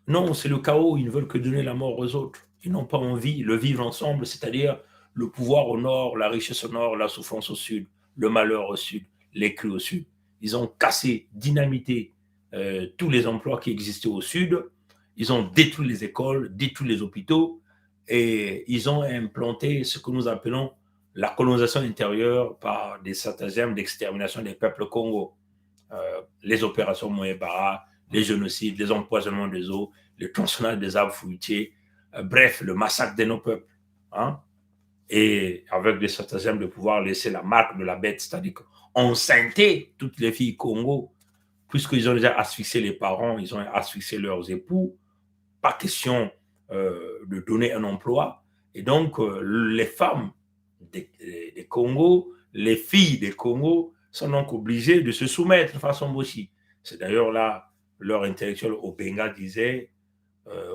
Non, c'est le chaos, ils ne veulent que donner la mort aux autres. Ils n'ont pas envie de vivre ensemble, c'est-à-dire le pouvoir au nord, la richesse au nord, la souffrance au sud, le malheur au sud, les crues au sud. Ils ont cassé, dynamité tous les emplois qui existaient au sud. Ils ont détruit les écoles, détruit les hôpitaux et ils ont implanté ce que nous appelons la colonisation intérieure par des stratagèmes d'extermination des peuples Congo. Les opérations Moebara, les génocides, les empoisonnements des eaux, le tronçonnage des arbres fruitiers, bref, le massacre de nos peuples. Et avec des stratagèmes de pouvoir laisser la marque de la bête, c'est-à-dire enceintrer toutes les filles Congo, puisqu'ils ont déjà asphyxié les parents, ils ont asphyxié leurs époux, pas question de donner un emploi. Et donc, les femmes des Congo, les filles des Congo sont donc obligées de se soumettre de façon Moshi. C'est d'ailleurs là, leur intellectuel Obenga disait,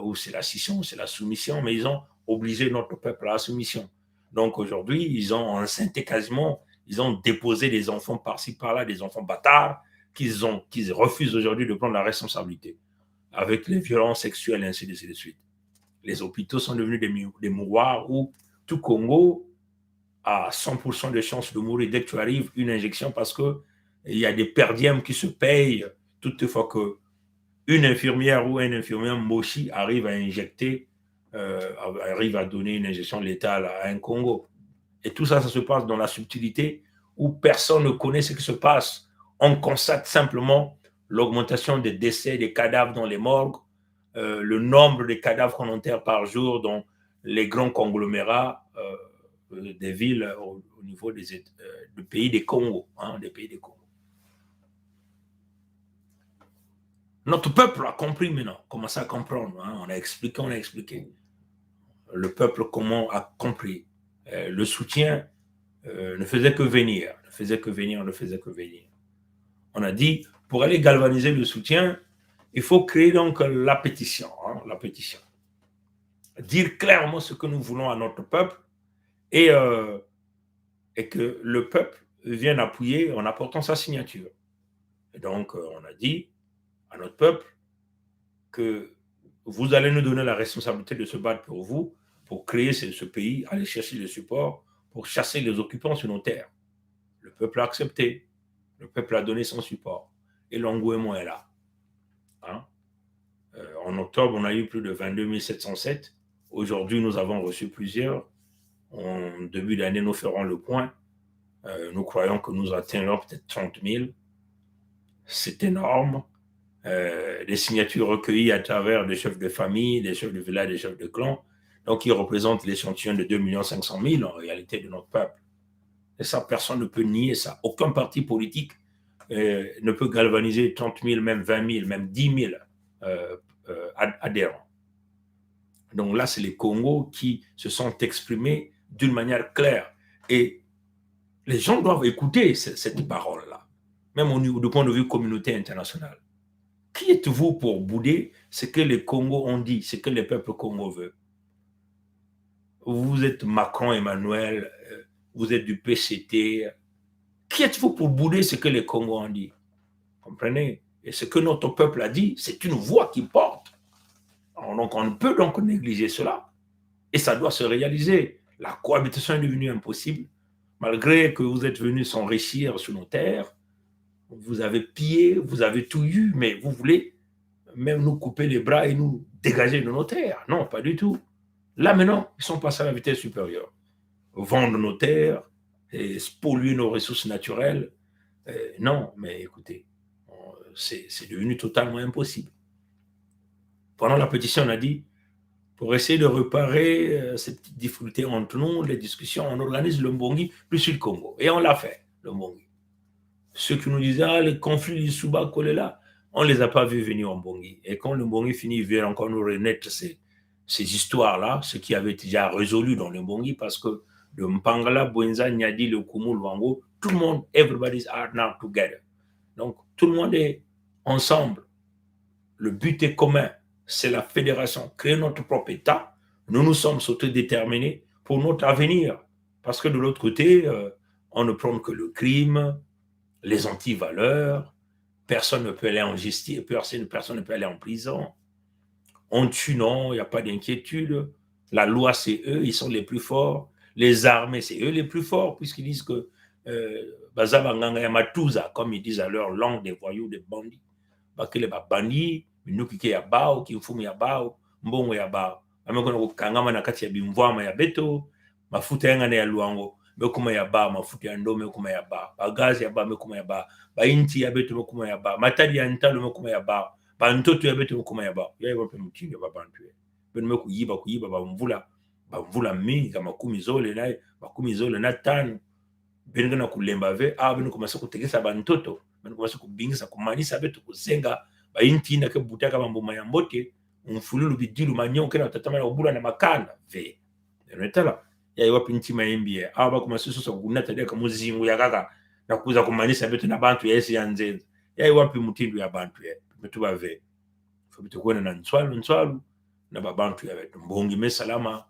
ou c'est la scission, c'est la soumission, mais ils ont obligé notre peuple à la soumission. Donc aujourd'hui, ils ont enceinté quasiment, ils ont déposé des enfants par-ci, par-là, des enfants bâtards, qu'ils refusent aujourd'hui de prendre la responsabilité, avec les violences sexuelles, ainsi de suite. Les hôpitaux sont devenus des mouroirs où tout Congo a 100% de chances de mourir dès que tu arrives, une injection, parce qu'il y a des perdièmes qui se payent toutefois qu'une infirmière ou un infirmier mochi arrive à injecter, arrive à donner une injection létale à un Congo. Et tout ça, ça se passe dans la subtilité où personne ne connaît ce qui se passe. On constate simplement l'augmentation des décès, des cadavres dans les morgues, le nombre de cadavres qu'on enterre par jour dans les grands conglomérats des villes au niveau du pays des Congo, des pays des Congo. Notre peuple a compris maintenant, commencé à comprendre. On a expliqué. Le peuple comment a compris. Le soutien ne faisait que venir. On a dit, pour aller galvaniser le soutien, il faut créer donc la pétition. Dire clairement ce que nous voulons à notre peuple et que le peuple vienne appuyer en apportant sa signature. Et donc, on a dit à notre peuple que vous allez nous donner la responsabilité de se battre pour vous, pour créer ce pays, aller chercher le support, pour chasser les occupants sur nos terres. Le peuple a accepté. Le peuple a donné son support. Et l'engouement est là. En octobre, on a eu plus de 22 707. Aujourd'hui, nous avons reçu plusieurs. En début d'année, nous ferons le point. Nous croyons que nous atteindrons peut-être 30 000. C'est énorme. Les signatures recueillies à travers des chefs de famille, des chefs de village, des chefs de clan, donc ils représentent l'échantillon de 2 500 000 en réalité de notre peuple. Et ça, personne ne peut nier ça. Aucun parti politique ne peut galvaniser 30 000, même 20 000, même 10 000 adhérents. Donc là, c'est les Congos qui se sont exprimés d'une manière claire. Et les gens doivent écouter cette parole-là, même du point de vue communauté internationale. Qui êtes-vous pour bouder ce que les Congos ont dit, ce que le peuple Congo veut? Vous êtes Macron, Emmanuel, vous êtes du PCT. Qui êtes-vous pour bouder ce que les Congos ont dit? Comprenez? Et ce que notre peuple a dit, c'est une voix qui porte. Alors, donc, on ne peut donc négliger cela. Et ça doit se réaliser. La cohabitation est devenue impossible. Malgré que vous êtes venus s'enrichir sur nos terres, vous avez pillé, vous avez tout eu, mais vous voulez même nous couper les bras et nous dégager de nos terres. Non, pas du tout. Là, maintenant, ils sont passés à la vitesse supérieure. Vendre nos terres, et polluer nos ressources naturelles. Non, mais écoutez, c'est devenu totalement impossible. Pendant la pétition, on a dit, pour essayer de réparer ces petites difficultés entre nous, les discussions, on organise le Mbongi plus sur le Congo. Et on l'a fait, le Mbongi. Ceux qui nous disaient, les conflits du Souba Kolela, on ne les a pas vus venir en Mbongi. Et quand le Mbongi finit, ils viennent encore nous renaître ces histoires-là, ce qui avait déjà résolu dans le Mbongi, parce que le Mpangala, Bwenza, Nyadi, le Kumu, le Wango, tout le monde, everybody's are now together. Donc, tout le monde est ensemble. Le but est commun, c'est la fédération, créer notre propre État. Nous nous sommes autodéterminés pour notre avenir. Parce que de l'autre côté, on ne prône que le crime, les anti-valeurs, personne ne peut aller en justice, personne ne peut aller en prison. On tue, non, il n'y a pas d'inquiétude. La loi, c'est eux, ils sont les plus forts. Les armées, c'est eux les plus forts, puisqu'ils disent que Bazabanganga Yamatuza, comme ils disent à leur langue des voyous, des bandits. Bakele ba bandits, minukike ya bao, kimfumu ya bao, mbongo ya bao. Amekona kukangama na kati ya bimvwama ya beto, mafuta yangane ya luango, mekuma ya bao, mafuta ya ndo mekuma ya bao, bagazi ya bao mekuma ya bao, bainti ya beto mekuma ya bao, matadi ya ntalo mekuma ya bao, bantoto ya beto mekuma ya bao. Ya wape mtinga babantu ya. Beno kuyiba bamvula mingi kama 10 zole na 10 zole na 5. Beno na kulemba ve, beno komasa kutegesa bantoto. Bano kubingisa kumanisa betu kuzenga bainti na ke butaka bambuma ya mbote umfululu bidilu manyoke na tatama na ubula na makanda ve netala ya iwapi nti maimbi aba kumasusu so kunata deka muzingu ya kaka na kuza kumanisa betu na bantu ya esi ya nzenza ya iwapi mutindu ya bantu ya betu ba ve fo betu kwena na nswalu na babantu ya betu mbongi mesalama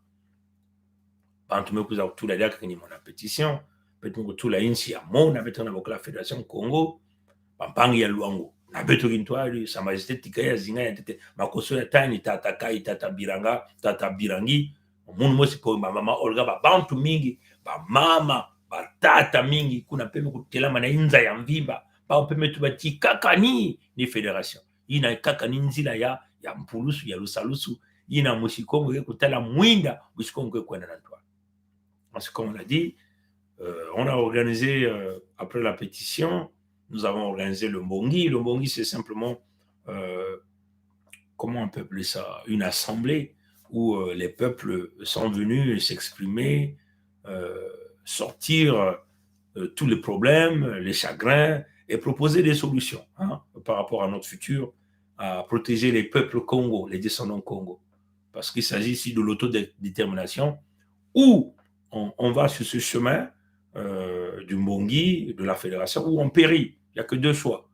bantu mekuza kutula daka kwenye mona petition betu kutula inchi ya mona betu na bokala Fédération Congo Pampangi ya luango na beto kintwali sa majesté tikaya zinga ya tete makoso ya tani tata kai tata biranga tata birangi munu mosi po mama olga ba bantu mingi ba mama ba tata mingi kuna peme kutelama na inza ya mvimba ba peme tubati kakani ni fédération ina kakani nzila ya mpulusu ya lusalusu ina mushikongo ke kutala mwinda mushikongo ke kwenda na ntwa. Parce que comme on a dit, on a organisé après la pétition. Nous avons organisé le Mbongi. Le Mbongi, c'est simplement, comment on peut appeler ça, une assemblée où les peuples sont venus s'exprimer, sortir tous les problèmes, les chagrins et proposer des solutions par rapport à notre futur, à protéger les peuples Congo, les descendants Congo. Parce qu'il s'agit ici de l'autodétermination où on va sur ce chemin du Mbongi, de la fédération, où on périt. Il n'y a que 2 choix.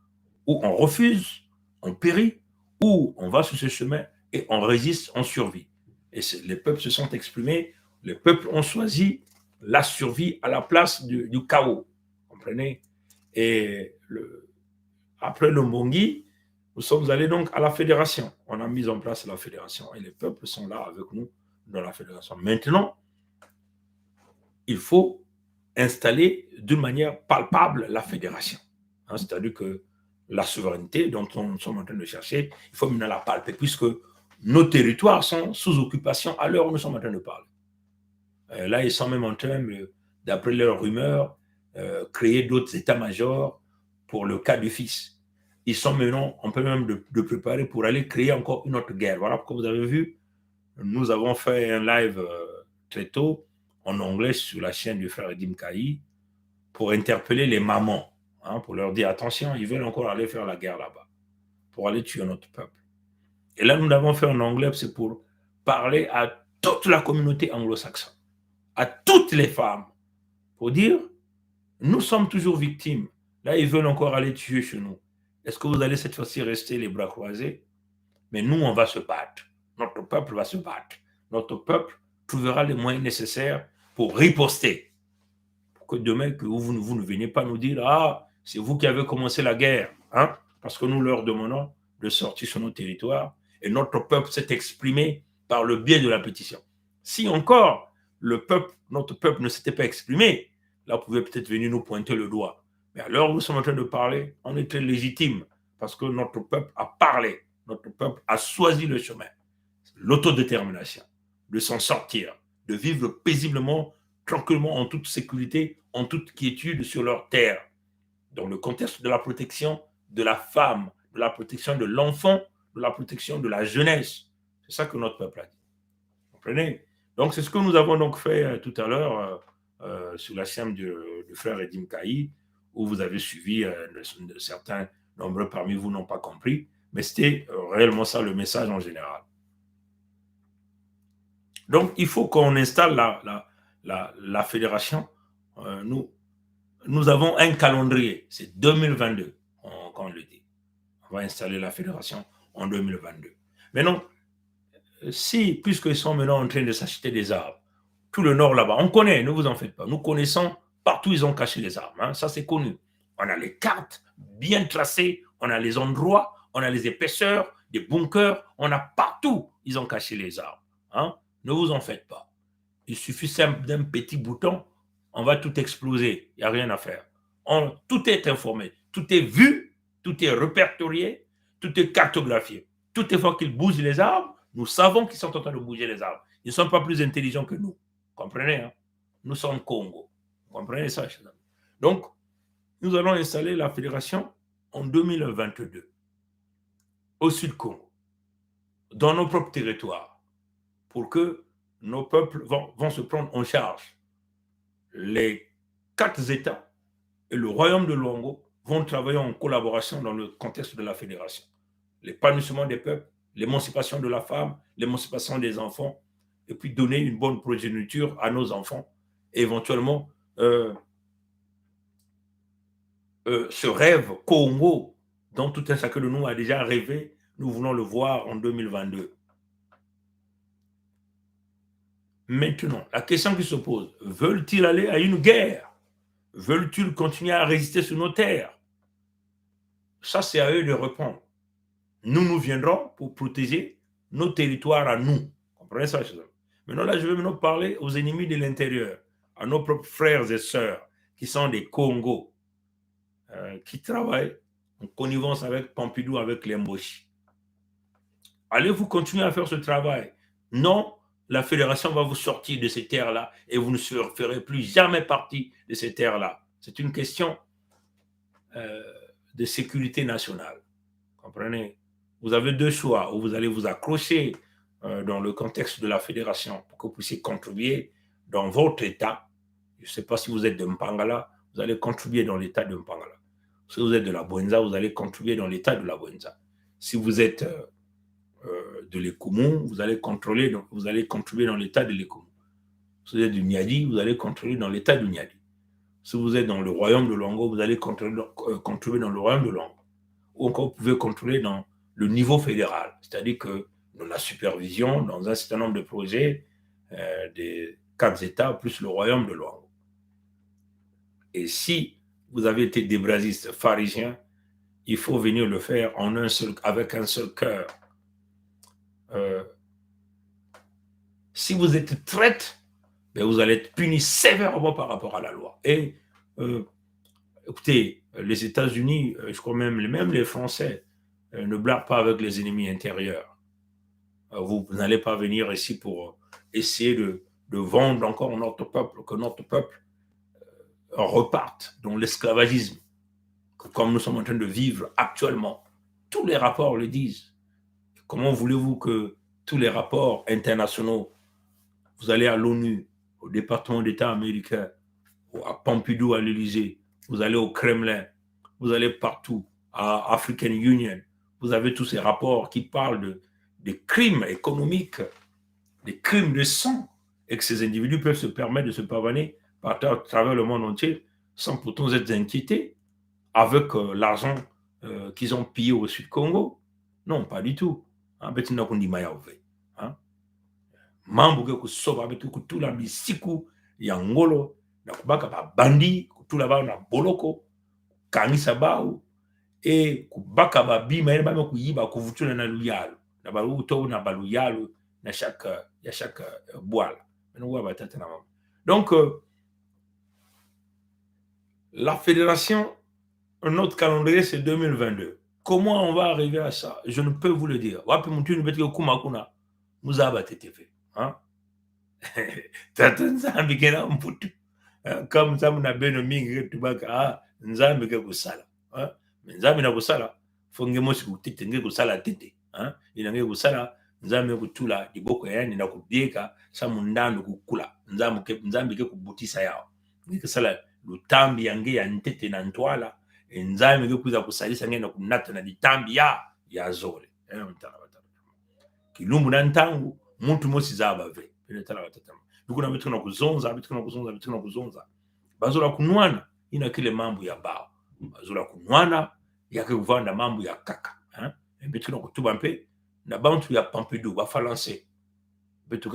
Ou on refuse, on périt, ou on va sur ce chemin et on résiste, on survit. Et les peuples se sont exprimés, les peuples ont choisi la survie à la place du chaos. Vous comprenez? Et après le Mbongi, nous sommes allés donc à la fédération. On a mis en place la fédération et les peuples sont là avec nous dans la fédération. Maintenant, il faut installer d'une manière palpable la fédération. C'est-à-dire que la souveraineté dont nous sommes en train de chercher, il faut maintenant la palper, puisque nos territoires sont sous occupation à l'heure où nous sommes en train de parler. Là, ils sont même en train, d'après leurs rumeurs, créer d'autres états-majors pour le cas du fils. Ils sont maintenant, on peut même de préparer pour aller créer encore une autre guerre. Voilà pourquoi vous avez vu, nous avons fait un live très tôt en anglais sur la chaîne du frère Edim Kaï pour interpeller les mamans, hein, pour leur dire attention, ils veulent encore aller faire la guerre là-bas, pour aller tuer notre peuple. Et là, nous l'avons fait en anglais, c'est pour parler à toute la communauté anglo-saxonne, à toutes les femmes, pour dire, nous sommes toujours victimes. Là, ils veulent encore aller tuer chez nous. Est-ce que vous allez cette fois-ci rester les bras croisés? Mais nous, on va se battre. Notre peuple va se battre. Notre peuple trouvera les moyens nécessaires pour riposter. Pour que demain, que vous ne venez pas nous dire, ah, c'est vous qui avez commencé la guerre. Hein? Parce que nous leur demandons de sortir sur nos territoires. Et notre peuple s'est exprimé par le biais de la pétition. Si encore notre peuple ne s'était pas exprimé, là, vous pouvez peut-être venir nous pointer le doigt. Mais à l'heure où nous sommes en train de parler, on est très légitime parce que notre peuple a parlé. Notre peuple a choisi le chemin, l'autodétermination, de s'en sortir, de vivre paisiblement, tranquillement, en toute sécurité, en toute quiétude sur leur terre. Dans le contexte de la protection de la femme, de la protection de l'enfant, de la protection de la jeunesse. C'est ça que notre peuple a dit. Vous comprenez? Donc, c'est ce que nous avons donc fait tout à l'heure sur la chaîne du frère Edim Kaï, où vous avez suivi, certains nombreux parmi vous n'ont pas compris, mais c'était réellement ça le message en général. Donc, il faut qu'on installe la fédération. Nous avons un calendrier, c'est 2022, quand on le dit. On va installer la fédération en 2022. Maintenant, puisqu'ils sont maintenant en train de s'acheter des armes, tout le nord là-bas, on connaît, ne vous en faites pas, nous connaissons partout ils ont caché les armes, hein, ça c'est connu. On a les cartes bien tracées, on a les endroits, on a les épaisseurs, des bunkers, on a partout, ils ont caché les armes. Hein, ne vous en faites pas. Il suffit d'un petit bouton, on va tout exploser, il n'y a rien à faire. Tout est informé, tout est vu, tout est répertorié, tout est cartographié. Toutes les fois qu'ils bougent les armes, nous savons qu'ils sont en train de bouger les armes. Ils ne sont pas plus intelligents que nous. Comprenez, hein? Nous sommes Congo. Vous comprenez ça, chers amis? Donc, nous allons installer la fédération en 2022 au Sud Congo, dans nos propres territoires, pour que nos peuples vont se prendre en charge. Les 4 États et le royaume de Luango vont travailler en collaboration dans le contexte de la fédération. L'épanouissement des peuples, l'émancipation de la femme, l'émancipation des enfants, et puis donner une bonne progéniture à nos enfants, et éventuellement ce rêve Congo dont tout un chacun de nous a déjà rêvé, nous voulons le voir en 2022. Maintenant, la question qui se pose, veulent-ils aller à une guerre? Veulent-ils continuer à résister sur nos terres? Ça, c'est à eux de répondre. Nous viendrons pour protéger nos territoires à nous. Vous comprenez ça, chers amis? Maintenant, là, je vais maintenant parler aux ennemis de l'intérieur, à nos propres frères et sœurs qui sont des Congos, qui travaillent en connivence avec Pompidou, avec les Mboshi. Allez-vous continuer à faire ce travail? Non, la fédération va vous sortir de ces terres-là et vous ne ferez plus jamais partie de ces terres-là. C'est une question de sécurité nationale. Comprenez? Vous avez 2 choix, où vous allez vous accrocher dans le contexte de la fédération pour que vous puissiez contribuer dans votre État. Je ne sais pas si vous êtes de Mpangala, vous allez contribuer dans l'État de Mpangala. Si vous êtes de la Bwenza, vous allez contribuer dans l'État de la Bwenza. Si vous êtes de l'Ekoumou, vous allez contribuer dans l'État de l'Ekoumou. Si vous êtes du Niadi, vous allez contribuer dans l'État du Niadi. Si vous êtes dans le royaume de Luango, vous allez contribuer dans le royaume de Luango. Ou encore, vous pouvez contrôler dans le niveau fédéral, c'est-à-dire que dans la supervision, dans un certain nombre de projets des 4 États, plus le royaume de Luango. Et si vous avez été des brasistes pharisiens, il faut venir le faire avec un seul cœur. Si vous êtes traître, ben vous allez être puni sévèrement par rapport à la loi. Et écoutez, les États-Unis, je crois même les Français, ne blaguent pas avec les ennemis intérieurs. Vous n'allez pas venir ici pour essayer de vendre encore notre peuple, que notre peuple reparte dans l'esclavagisme, comme nous sommes en train de vivre actuellement. Tous les rapports le disent. Comment voulez-vous que tous les rapports internationaux, vous allez à l'ONU, au département d'État américain, à Pompidou, à l'Élysée, vous allez au Kremlin, vous allez partout, à African Union, vous avez tous ces rapports qui parlent des crimes économiques, des crimes de sang, et que ces individus peuvent se permettre de se pavaner à travers le monde entier sans pourtant être inquiétés avec l'argent qu'ils ont pillé au Sud-Congo. Non, pas du tout. Mambo ke kusoba betu kutula misiku ya ngolo na kubaka babandi kutula bao na boloko kangisa bao e kubaka babima ene bame kuyiba kuvutula na luyalo na baluto na baluyalo na chaque boile. Donc la fédération, notre calendrier c'est 2022. Comment on va arriver à ça? Je ne peux vous le dire. Wapi mtu nibeti kuma kuna muzaba TTV. Hein? Tata nzambi kena mputu kama nzambi na beno mingi tubaka nzambi ke kusala nzambi na kusala fonge mosi kutete nge kusala tete inange kusala nzambi kutula diboko yani na kubieka sa mundando kukula nzambi ke kubutisa yao nge sala lutambi yange ya ntete na ntwala nzambi ke kuza kusalisa nge na kunata na ditambi ya zole kilumbu na ntangu muntu mosi zaba ve bikuna bitu na kuzonza bazola kunwana ina kile mambo ya bao bazola kunwana yake kuvanda mambo ya kaka bitu na kutuba mpe na bantu ya Pompidou ba falanse bitu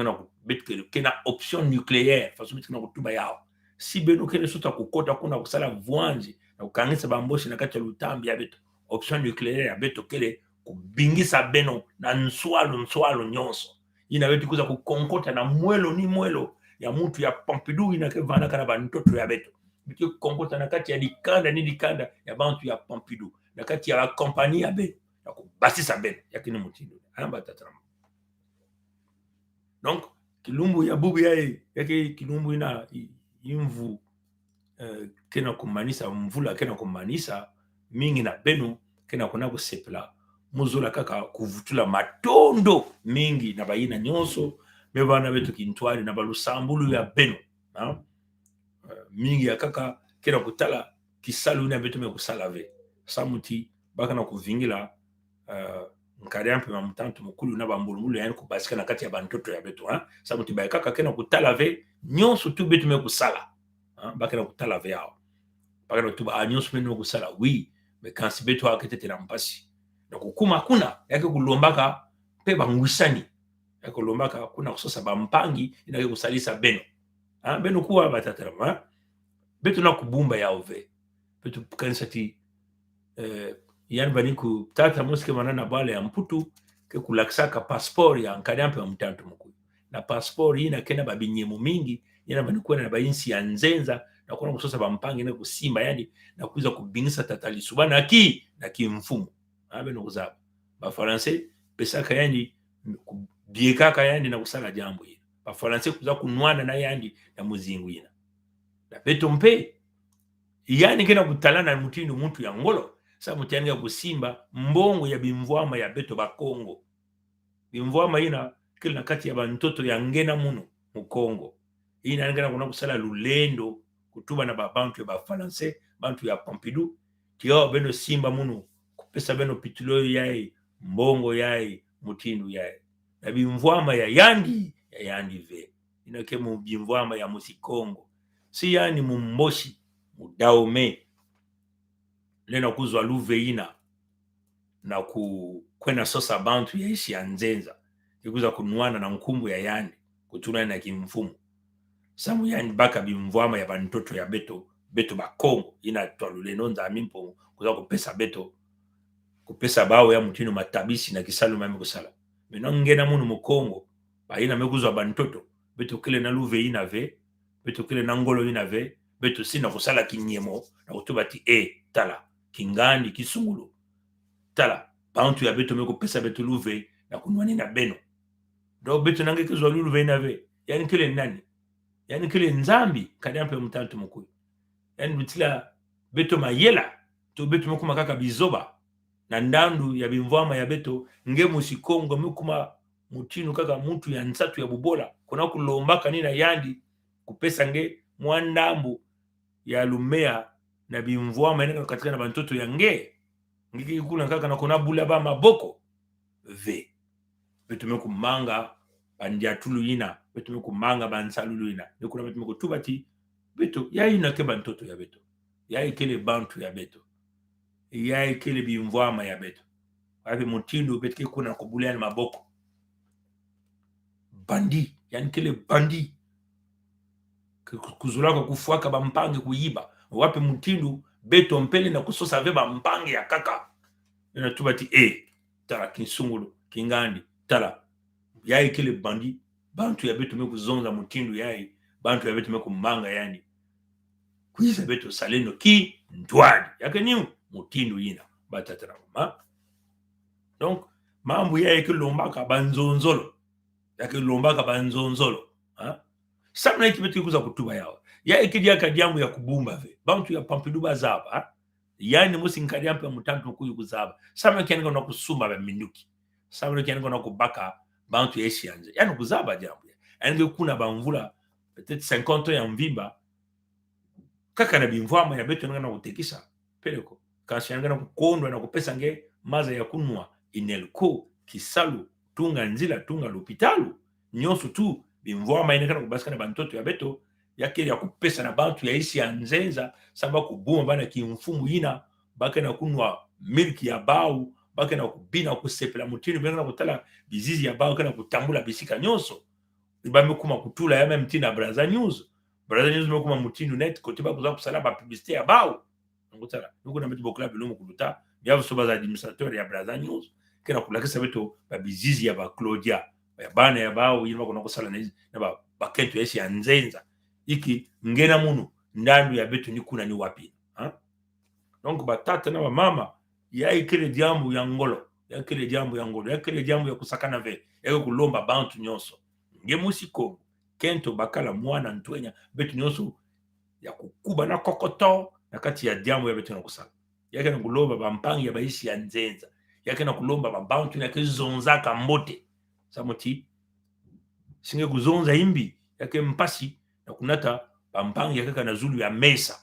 kena option nucléaire façon bitu na kutuba yao si beno kene sota kukota kuna kusala vuanji na kukangisa bamboshi na kati ya lutambi ya bitu option nucléaire bitu kele kubingisa beno na nswalo nyonso inaweza kuza kukonkota na mwelo ni mwelo ya mtu ya Pompidou inakevana kana bantoto ya beto bitu kukonkota na kati ya likanda ya bantu ya Pompidou na kati ya kompani ya beto na kubasisa beto yakini mutindo amba tatrama. Donc kilumbu ya bubu yake kilumbu ina imvu kena kumanisa mvula kena kumanisa mingi na beno kena kuna kusepla muzula kaka kuvutula matondo mingi na bayina nyonso me bana betu kintwali na balusambulu ya beno mingi ya kaka kena kutala kisalu na betu me kusala ve samuti baka na kuvingila nkariampe ma mutantu mukulu na bambululu yani kubasika na kati ya bantoto ya betu samuti ba kaka kena kutala ve nyonso tu betu me kusala baka na kutala ve yao baka na tuba nyonso me kusala oui me kansi betu akete na mpasi na kukuma kuna yake kulombaka pe bangwisani yake kulombaka kuna kusosa bampangi inake kusalisa beno beno kuwa batatarama betu na kubumba ya ove betu kanisa ti yani bani ku tata moske manana bale ya mputu ke kulaksaka passport ya nkadampe wa mtantu mkuu na passport hii na kena babinyemu mingi yana bani kuwa na bayinsi ya nzenza na kuna kusosa bampangi na kusimba yani na kuiza kubingisa tatali subana na kimfumu beno kuzaba ba français pesaka yani biekaka yani na kusala jambo hili ba français kuza kunwana na yani na muzingu ina na beto mpe yani kena kutalana mutindo muntu ya ngolo sa mutianga kusimba mbongo ya bimvwama ya beto ba Kongo bimvwama ina kila kati ya bantoto ya ngena muno mu Kongo ina ngena kuna kusala lulendo kutuba na babantu ya ba français bantu ya Pompidou tiyo beno simba muno pesa beno pitulo yae mbongo yae mutindu yae na bimvwama ya yandi ve inake mu bimvwama ya musikongo si yani mumboshi mudaume lena kuzwa luveina na kwena sosa bantu ya ishi ya nzenza ikuza kunuana na nkumbu ya yandi kutuna na kimfumu samu yani baka bimvwama ya bantoto ya beto ba Kongo ina twaluleno nza mimpo kuza kupesa beto kupesa bao ya mutino matabisi na kisalu mame kusala meno ngena munu mu Kongo bayina mekuzwa bantoto beto kile na luve ina ve beto kile na ngolo ina ve beto sina kusala kinyemo na kutuba ti tala kingandi kisungulu tala bantu ya beto meko pesa beto luve na kunwani na beno do beto nange ke zolulu venave yani kile nani yani kile nzambi kadiampe mutantu mukuyu yani bitila beto mayela to beto mukuma kaka bizoba na ndandu ya bimvama ya beto nge musikongo mukuma mutinu kaka muntu ya nsatu ya bubola kuna kulombaka nina yandi kupesa nge mwandambu ya lumea na bimvama yana katika na bantoto ya nge ngiki kula kaka na kuna bula ba maboko ve beto mukumanga bandia tulu ina beto mukumanga bansalulu ina nekuna beto mukutubati beto yaina ke bantoto ya beto yai kele bantu ya beto yai kele bimvama ya beto wapi mutindo betike kuna kubuliana maboko bandi yani kele bandi kuzulaka kufuaka bampange kuyiba wapi mutindo beto mpele na kusosa ve bampange ya kaka na tubati tala kinsungulu kingandi tala yai kele bandi bantu ya beto mekuzonza mutindo yai bantu ya beto mekumanga yani kuiza beto saleno ki ndwadi yake ni mutindo yina batatara ma donc mambo yake lombaka banzonzolo yake lombaka banzonzolo samna ikibetu kuza kutuba yao yake diaka diamu ya kubumba ve bantu ya pampiduba zaba yani musi nkadiampa mutantu kuyu kuzaba samna kiango na kusuma ba minduki samna kiango na kubaka bantu ya esianze yani kuzaba jambo yani kuna bamvula peut-être 50 ya mvimba kaka na bimvama ya beto ngana kutekisa peleko kasi ngana kukondwa na kupesa nge maza ya kunwa inelko kisalu tunga nzila tunga lopitalu nyonso tu bimvama ine kana kubaska na bantoto ya beto yake ya kupesa na bantu ya isi ya nzenza samba kubuma bana kimfumu ina baka na kunwa milki ya bau baka na kubina kusepela mutini bengana kutala bizizi ya bau kana kutambula bisika nyonso ibame kuma kutula ya mtina braza news mekuma mutinu net kote ba kuza kusala ba publicité ya bao ngutala nuko na metu bokla bilumu kuluta ya soba za administrateur ya braza news kena kulakisa beto ba bizizi ya ba Claudia ya bana ya bao yima kuna kusala na ba kentu yesi ya nzenza iki ngena munu ndandu ya beto ni kuna ni wapi donc ba tata na ba mama ya ikele jambo ya ngolo ya kele jambo ya ngolo ya kele jambo ya kusakana ve ya kulomba bantu nyonso ngemusiko kento bakala mwana ntwenya betu nyonso ya kukuba na kokoto na kati ya diamu ya betu na kusala yake na kulomba bampangi ya baisi ya nzenza yake na kulomba babantu na kizonza kambote samoti singe kuzonza imbi yake mpasi na kunata bampangi yake kana zulu ya mesa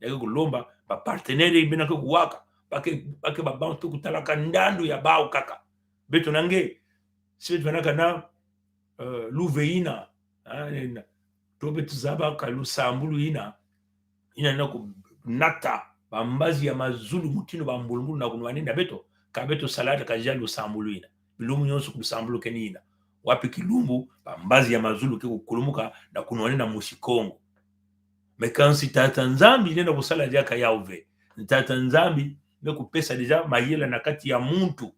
yake kulomba ba partenaire ibina kuwaka bake babantu kutalaka ndandu ya bao kaka betu nange sibetu banaka na luveina tobe tuzaba kalusambulu ina na kunata bambazi ya mazulu mutino bambulumulu na kunwanenda beto kabeto salata kajia lusambulu ina bilumu nyonso kusambulu kenina wapi kilumbu bambazi ya mazulu ke kukulumuka na kunwanenda musikongo mekansi tata nzambi nenda kusala jaka yauve tata nzambi ne kupesa deja mayela na kati ya muntu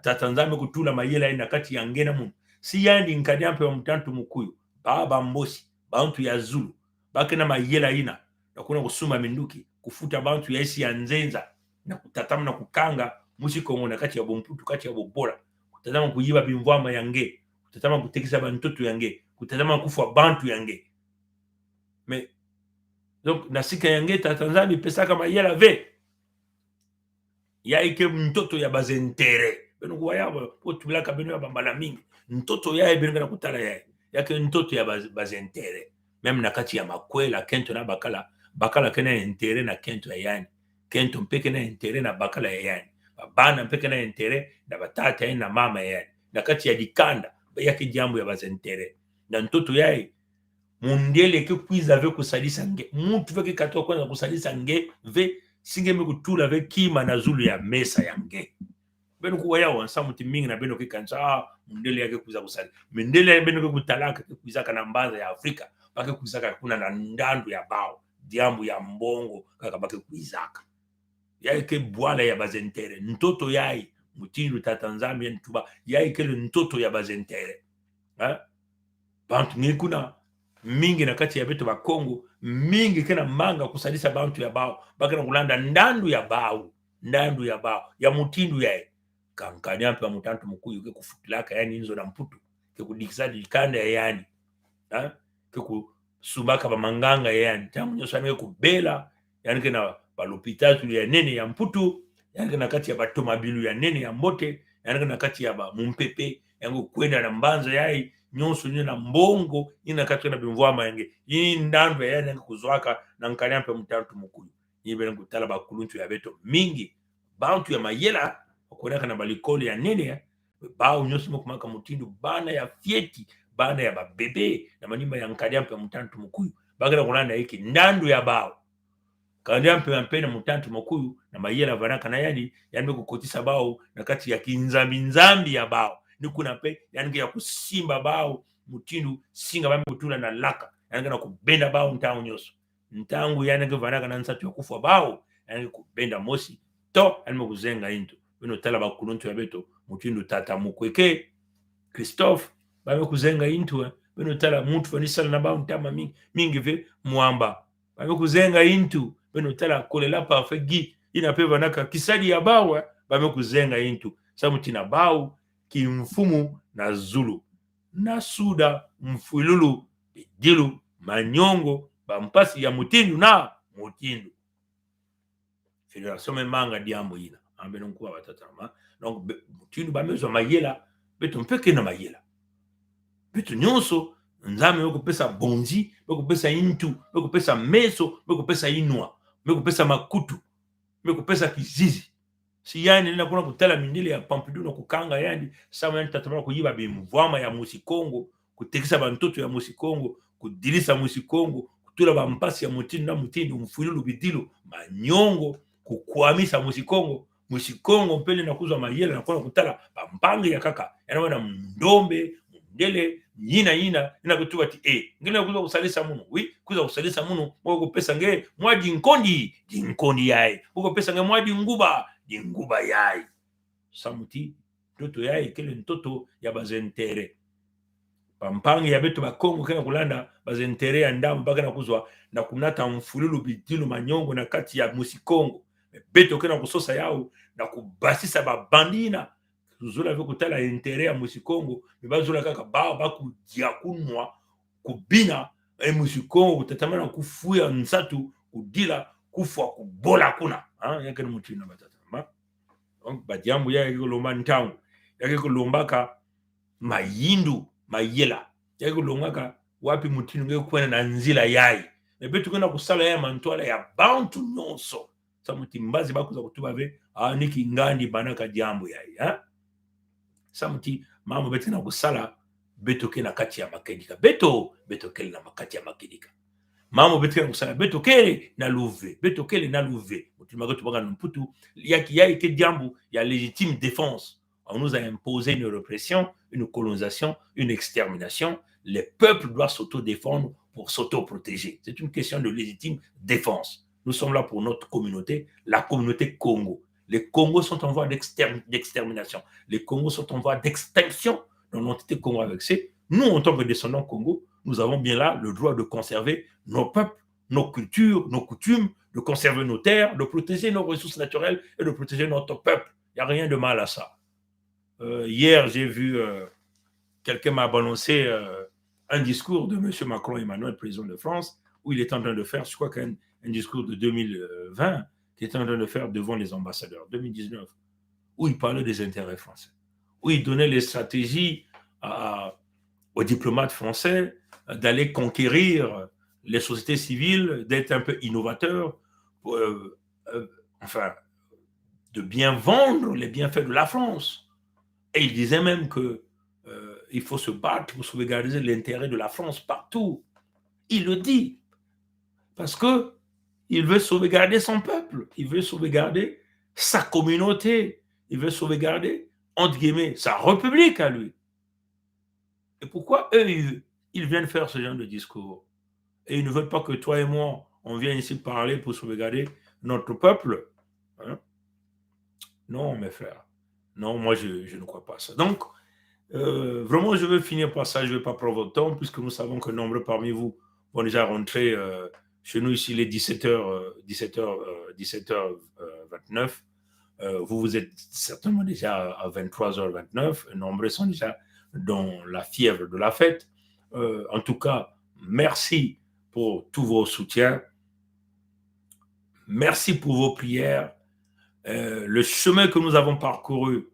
tata nzambi kutula mayela ina kati ya ngena muntu si yandi nkadiampe wa mtantu mukuyu baba mbosi bantu ya zulu bakena mayela ina na kuna kusuma minduki kufuta bantu ya isi ya nzenza na kutatama na kukanga musikongo na kati ya bomputu kati ya bobola kutatama kuyiba bimvama yange kutatama kutekisa bantoto yange kutatama kufa bantu yange mais donc na sika yange tata nzambi pesaka mayela ve ya ike mtoto ya bazentere beno kuwayaba po tubilaka beno ya bambala mingi ntoto yae benga na kutala yae yake ntoto ya bazentere meme na kati ya makwela kento na bakala kena intere na kento ya yani kento mpeke na intere na bakala ya yani babana mpeke na intere na batata ya na mama ya yani na kati ya dikanda yake jambo ya bazentere na ntoto yae mundele ke kwiza ve kusalisa nge muntu veke katoa kwanza kusalisa nge ve singe mikutula ve kima na zulu ya mesa ya nge beno kuwa yao wansa muti mingi na beno kikansa mundele yake kuza kusali mundele ya beno kutalaka kuza kana mbaza ya Afrika bake kuza kuna na ndandu ya bao diambu ya mbongo kaka bake kuizaka yake bwala ya bazentere ntoto yai mutindo tata nzambi ya ntuba yake le ntoto ya bazentere bantu nikuna mingi na kati ya beto ba Kongo mingi kena manga kusalisa bantu ya bao bakena kulanda ndandu ya bao ya mutindu yae kankani ampe mutantu mukuyu ke kufutilaka yani inzo na mputu ke kudikisa likanda yani ke kusubaka bamanganga yani ntango nyonso yani ke kubela yani ke na balopita tuli ya nene ya mputu yani ke na kati ya batomabilu ya nene ya mbote yani ke na kati ya mumpepe yango kwenda na mbanza yai nyonso ni na mbongo ina kati na bimvwama yange yini ndando ya yani kuzwaka na nkalyampe mutatu mukulu yibele kutala bakuluntu ya beto mingi bantu ya mayela okonaka na balikoli ya nene bao nyonso mokumaka mutindu bana ya fieti bana ya babebe na manimba ya nkalyampe mutatu mukuyu bagala kulanda hiki ndandu ya bao kalyampe mpena mutatu mukuyu na mayela vanaka na yani kukotisa bao na kati ya kinzambi ya bao nikuna pe yani ya kusimba bao mutindu singa bambe kutula na laka yani na kubenda bao ntangu nyonso ntangu yani vanaka na nsatu ya kufa bao yani kubenda mosi to yani kuzenga into bino tala bakuluntu ya beto mutindu tata mukweke Christophe bame kuzenga into bino tala mutu fanisala na bao ntama mingi ve mwamba bame kuzenga into bino tala kolela parfait gi ina pe vanaka kisadi ya bao bame kuzenga into samutina bao kimfumu na zulu na suda mfululu dilu manyongo bampasi ya mutindu na mutindu fédération memanga diambo ina ambeno nkuwa batatama donc mutindu bamezo mayela beto mpeke na mayela beto nyonso nzame okupesa bonzi okupesa intu okupesa meso okupesa inwa okupesa makutu okupesa kizizi si yani nina kuna kutala mindile ya Pompidou na kukanga yani sama yani tatamana kuyiba bimvwama ya musikongo kutekisa bantoto ya musikongo kudilisa musikongo kutula bampasi ya mutindu na mutindu mfululu bidilu manyongo kukwamisa musikongo mpele na kuzwa mayela na kuna kutala bampange ya kaka yana wana mndombe mundele yina kutuwa ti ngine kuza kusalisa munu kuza kusalisa munu mwako pesa nge mwadi nkondi yae mwako pesa nge mwadi nguba yai samuti ntoto yai kele ntoto ya bazentere pampangi ya beto bakongo kena kulanda bazentere ya ndamu mpaka na kuzwa na kunata mfululu bidilu manyongo na kati ya musikongo beto kena kusosa yao na kubasisa babandina zula vyo kutala intere ya musikongo mibazula kaka bao bakudiakunwa kubina musikongo kutatamana kufuya nsatu kudila kufwa kubola kuna yake ni mutina batata donc badiambu yake kulomba ntangu yake kulombaka mayindu mayela yake kulombaka wapi mutinu ngeke kwena na nzila yai betu kwenda kusala ya mantwala ya bantu nyonso samuti mbazi bakuza kutuba ve niki ngandi banaka diambu yai samuti mama betu na kusala betu kena kati ya makedika beto kele na makati ya makedika mamo betu kusala beto kele na louve mutima tu banga mputu yaki ke diambu ya légitime défense on nous a imposé une répression une colonisation une extermination les peuples doivent s'autodéfendre pour s'autoprotéger c'est une question de légitime défense nous sommes là pour notre communauté la communauté Congo les Congos sont en voie d'extermination les Congos sont en voie d'extinction dans l'entité Congo avec c'est nous en tant que descendants Congo nous avons bien là le droit de conserver nos peuples, nos cultures, nos coutumes, de conserver nos terres, de protéger nos ressources naturelles et de protéger notre peuple. Il n'y a rien de mal à ça. Hier, j'ai vu, quelqu'un m'a balancé un discours de M. Macron Emmanuel, président de France, où il est en train de faire, je crois qu'un discours de 2020, qu'il est en train de faire devant les ambassadeurs, 2019, où il parlait des intérêts français, où il donnait les stratégies aux diplomates français d'aller conquérir les sociétés civiles, d'être un peu innovateurs, enfin, de bien vendre les bienfaits de la France. Et il disait même qu'il faut se battre pour sauvegarder l'intérêt de la France partout. Il le dit parce qu'il veut sauvegarder son peuple, il veut sauvegarder sa communauté, il veut sauvegarder, entre guillemets, sa république à lui. Et pourquoi eux, ils viennent faire ce genre de discours? Et ils ne veulent pas que toi et moi, on vienne ici parler pour sauvegarder notre peuple. Non, mes frères. Non, moi, je ne crois pas ça. Donc, vraiment, je veux finir par ça. Je ne vais pas prendre votre temps, puisque nous savons que nombreux parmi vous vont déjà rentrer chez nous ici les 17h29. Vous êtes certainement déjà à 23h29. Nombreux sont déjà dans la fièvre de la fête. En tout cas, merci pour tous vos soutiens. Merci pour vos prières. Le chemin que nous avons parcouru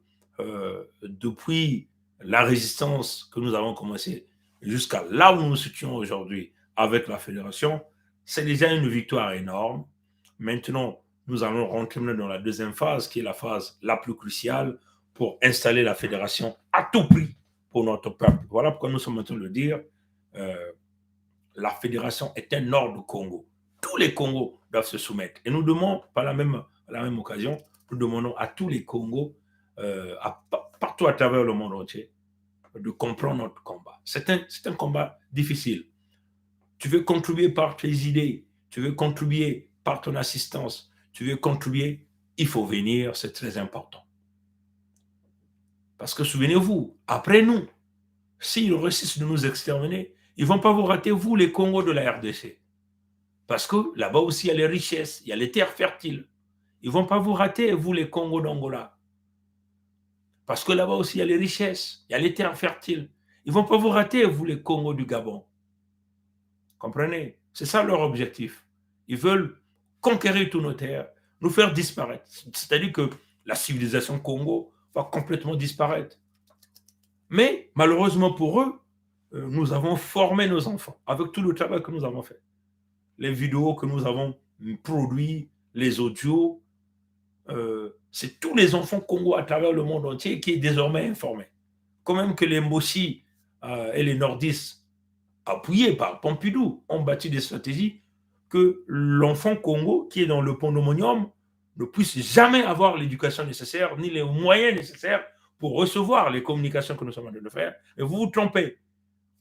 depuis la résistance que nous avons commencé jusqu'à là où nous nous situons aujourd'hui avec la fédération, c'est déjà une victoire énorme. Maintenant, nous allons rentrer dans la deuxième phase, qui est la phase la plus cruciale pour installer la fédération à tout prix pour notre peuple. Voilà pourquoi nous sommes en train de le dire. La fédération est un ordre Congo. Tous les Congos doivent se soumettre. Et nous demandons, par la même occasion, nous demandons à tous les Congos, partout à travers le monde entier, de comprendre notre combat. C'est un combat difficile. Tu veux contribuer par tes idées, tu veux contribuer par ton assistance, tu veux contribuer, il faut venir, c'est très important. Parce que souvenez-vous, après nous, s'ils réussissent de nous exterminer, ils ne vont pas vous rater, vous, les Congos de la RDC. Parce que là-bas aussi, il y a les richesses, il y a les terres fertiles. Ils ne vont pas vous rater, vous, les Congos d'Angola. Parce que là-bas aussi, il y a les richesses, il y a les terres fertiles. Ils ne vont pas vous rater, vous, les Congos du Gabon. Comprenez? C'est ça leur objectif. Ils veulent conquérir toutes nos terres, nous faire disparaître. C'est-à-dire que la civilisation Congo va complètement disparaître. Mais malheureusement pour eux, nous avons formé nos enfants avec tout le travail que nous avons fait. Les vidéos que nous avons produites, les audios, c'est tous les enfants Congo à travers le monde entier qui est désormais informé. Quand même que les Mboshi et les Nordistes, appuyés par Pompidou, ont bâti des stratégies que l'enfant Congo qui est dans le pandémonium ne puisse jamais avoir l'éducation nécessaire ni les moyens nécessaires pour recevoir les communications que nous sommes en train de faire. Et vous vous trompez.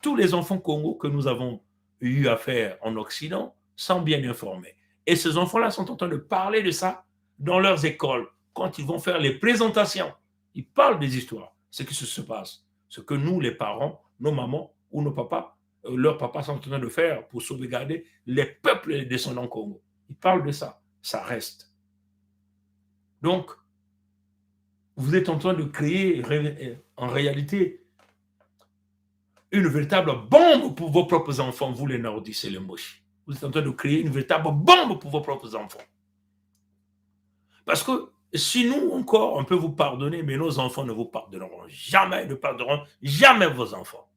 Tous les enfants Congo que nous avons eu à faire en Occident sont bien informés. Et ces enfants-là sont en train de parler de ça dans leurs écoles. Quand ils vont faire les présentations, ils parlent des histoires, ce qui se passe. Ce que nous, les parents, nos mamans ou nos papas, leurs papas sont en train de faire pour sauvegarder les peuples et les descendants Congo. Ils parlent de ça. Ça reste. Donc, vous êtes en train de créer en réalité une véritable bombe pour vos propres enfants, vous les Nordistes et les Mboshi. Vous êtes en train de créer une véritable bombe pour vos propres enfants. Parce que si nous encore, on peut vous pardonner, mais nos enfants ne vous pardonneront jamais, ne pardonneront jamais vos enfants.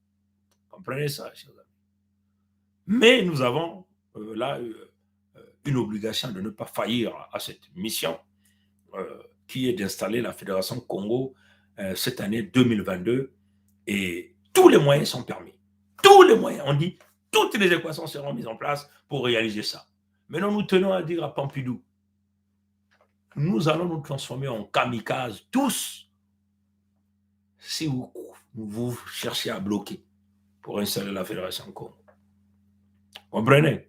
Comprenez ça, chers amis. Mais nous avons là une obligation de ne pas faillir à cette mission qui est d'installer la Fédération Congo cette année 2022. Et tous les moyens sont permis. Tous les moyens. On dit, toutes les équations seront mises en place pour réaliser ça. Maintenant, nous tenons à dire à Pompidou, nous allons nous transformer en kamikazes tous si vous cherchez à bloquer pour installer la Fédération Congo. Comprenez?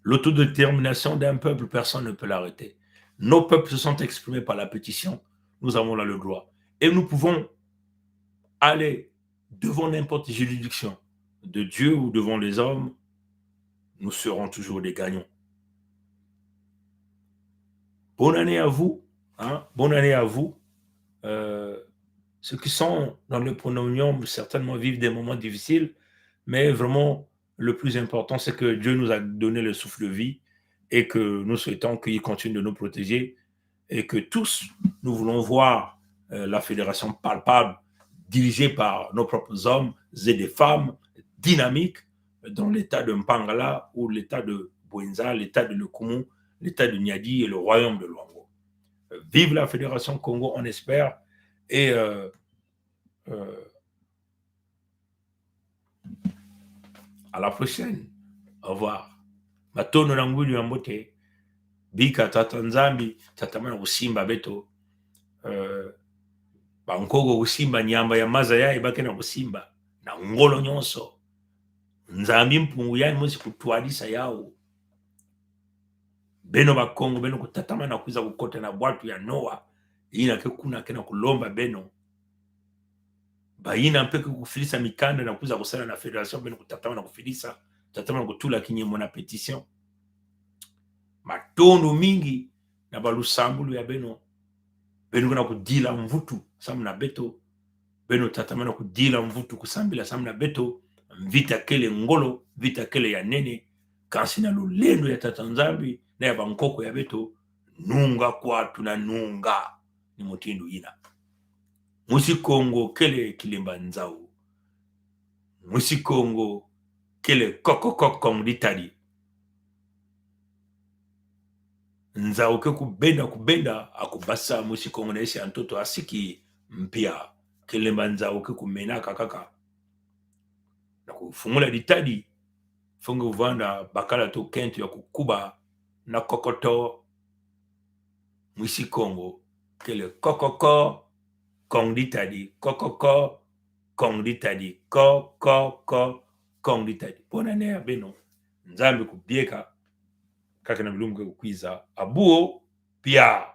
L'autodétermination d'un peuple, personne ne peut l'arrêter. Nos peuples se sont exprimés par la pétition, nous avons là le droit. Et nous pouvons aller devant n'importe quelle juridiction de Dieu ou devant les hommes, nous serons toujours des gagnants. Bonne année à vous. Hein? Bonne année à vous. Ceux qui sont dans le pandémonium certainement vivent des moments difficiles, mais vraiment, le plus important, c'est que Dieu nous a donné le souffle de vie et que nous souhaitons qu'il continue de nous protéger et que tous, nous voulons voir la fédération palpable dirigée par nos propres hommes et des femmes dynamiques dans l'état de Mpangala ou l'état de Bouenza, l'état de Lekumu, l'état de Niadi et le royaume de Luango. Vive la Fédération Congo, on espère. Et à la prochaine. Au revoir. Matono na ngwili ya mbote. Bika tata nzambi, tata mana kusimba beto. Bankogo kusimba nyamba ya maza ya ibake na kusimba. Na ngolo nyonso. Nzambi mpungu ya mwezi kutualisa yao. Beno bakongo, beno kutatama na kuiza kukote na watu ya Noa. Ina kekuna kena kulomba beno. Baina mpeke kufilisa mikanda na kuza kusala na federation beno kutatama na kufilisa. Tatama na kutula kinyemo na petition. Matondo mingi na balusambulu ya beno. Beno kuna kudila mvutu. Samu na beto. beno tatamana kudila mvutu kusambila samna beto vita kele ngolo vita kele ya nene kansina lulendo ya tatanzambi na ya bankoko ya beto nunga kwa tunanunga ni mutindu ina Musikongo kele kilimba nzau Musikongo kele kokokokong ditadi nzau ke kubenda akubasa Musikongo na esi antoto asiki mpia kilimba nzau ke kumena kakaka na kufungula ditadi fungu vanda bakala to kentu ya kukuba na kokoto Musikongo kele kokoko kong ditadi kokoko kong ditadi ko kong ditadi pona ne beno nzambe kubieka kaka na mlumke kukwiza abuo pia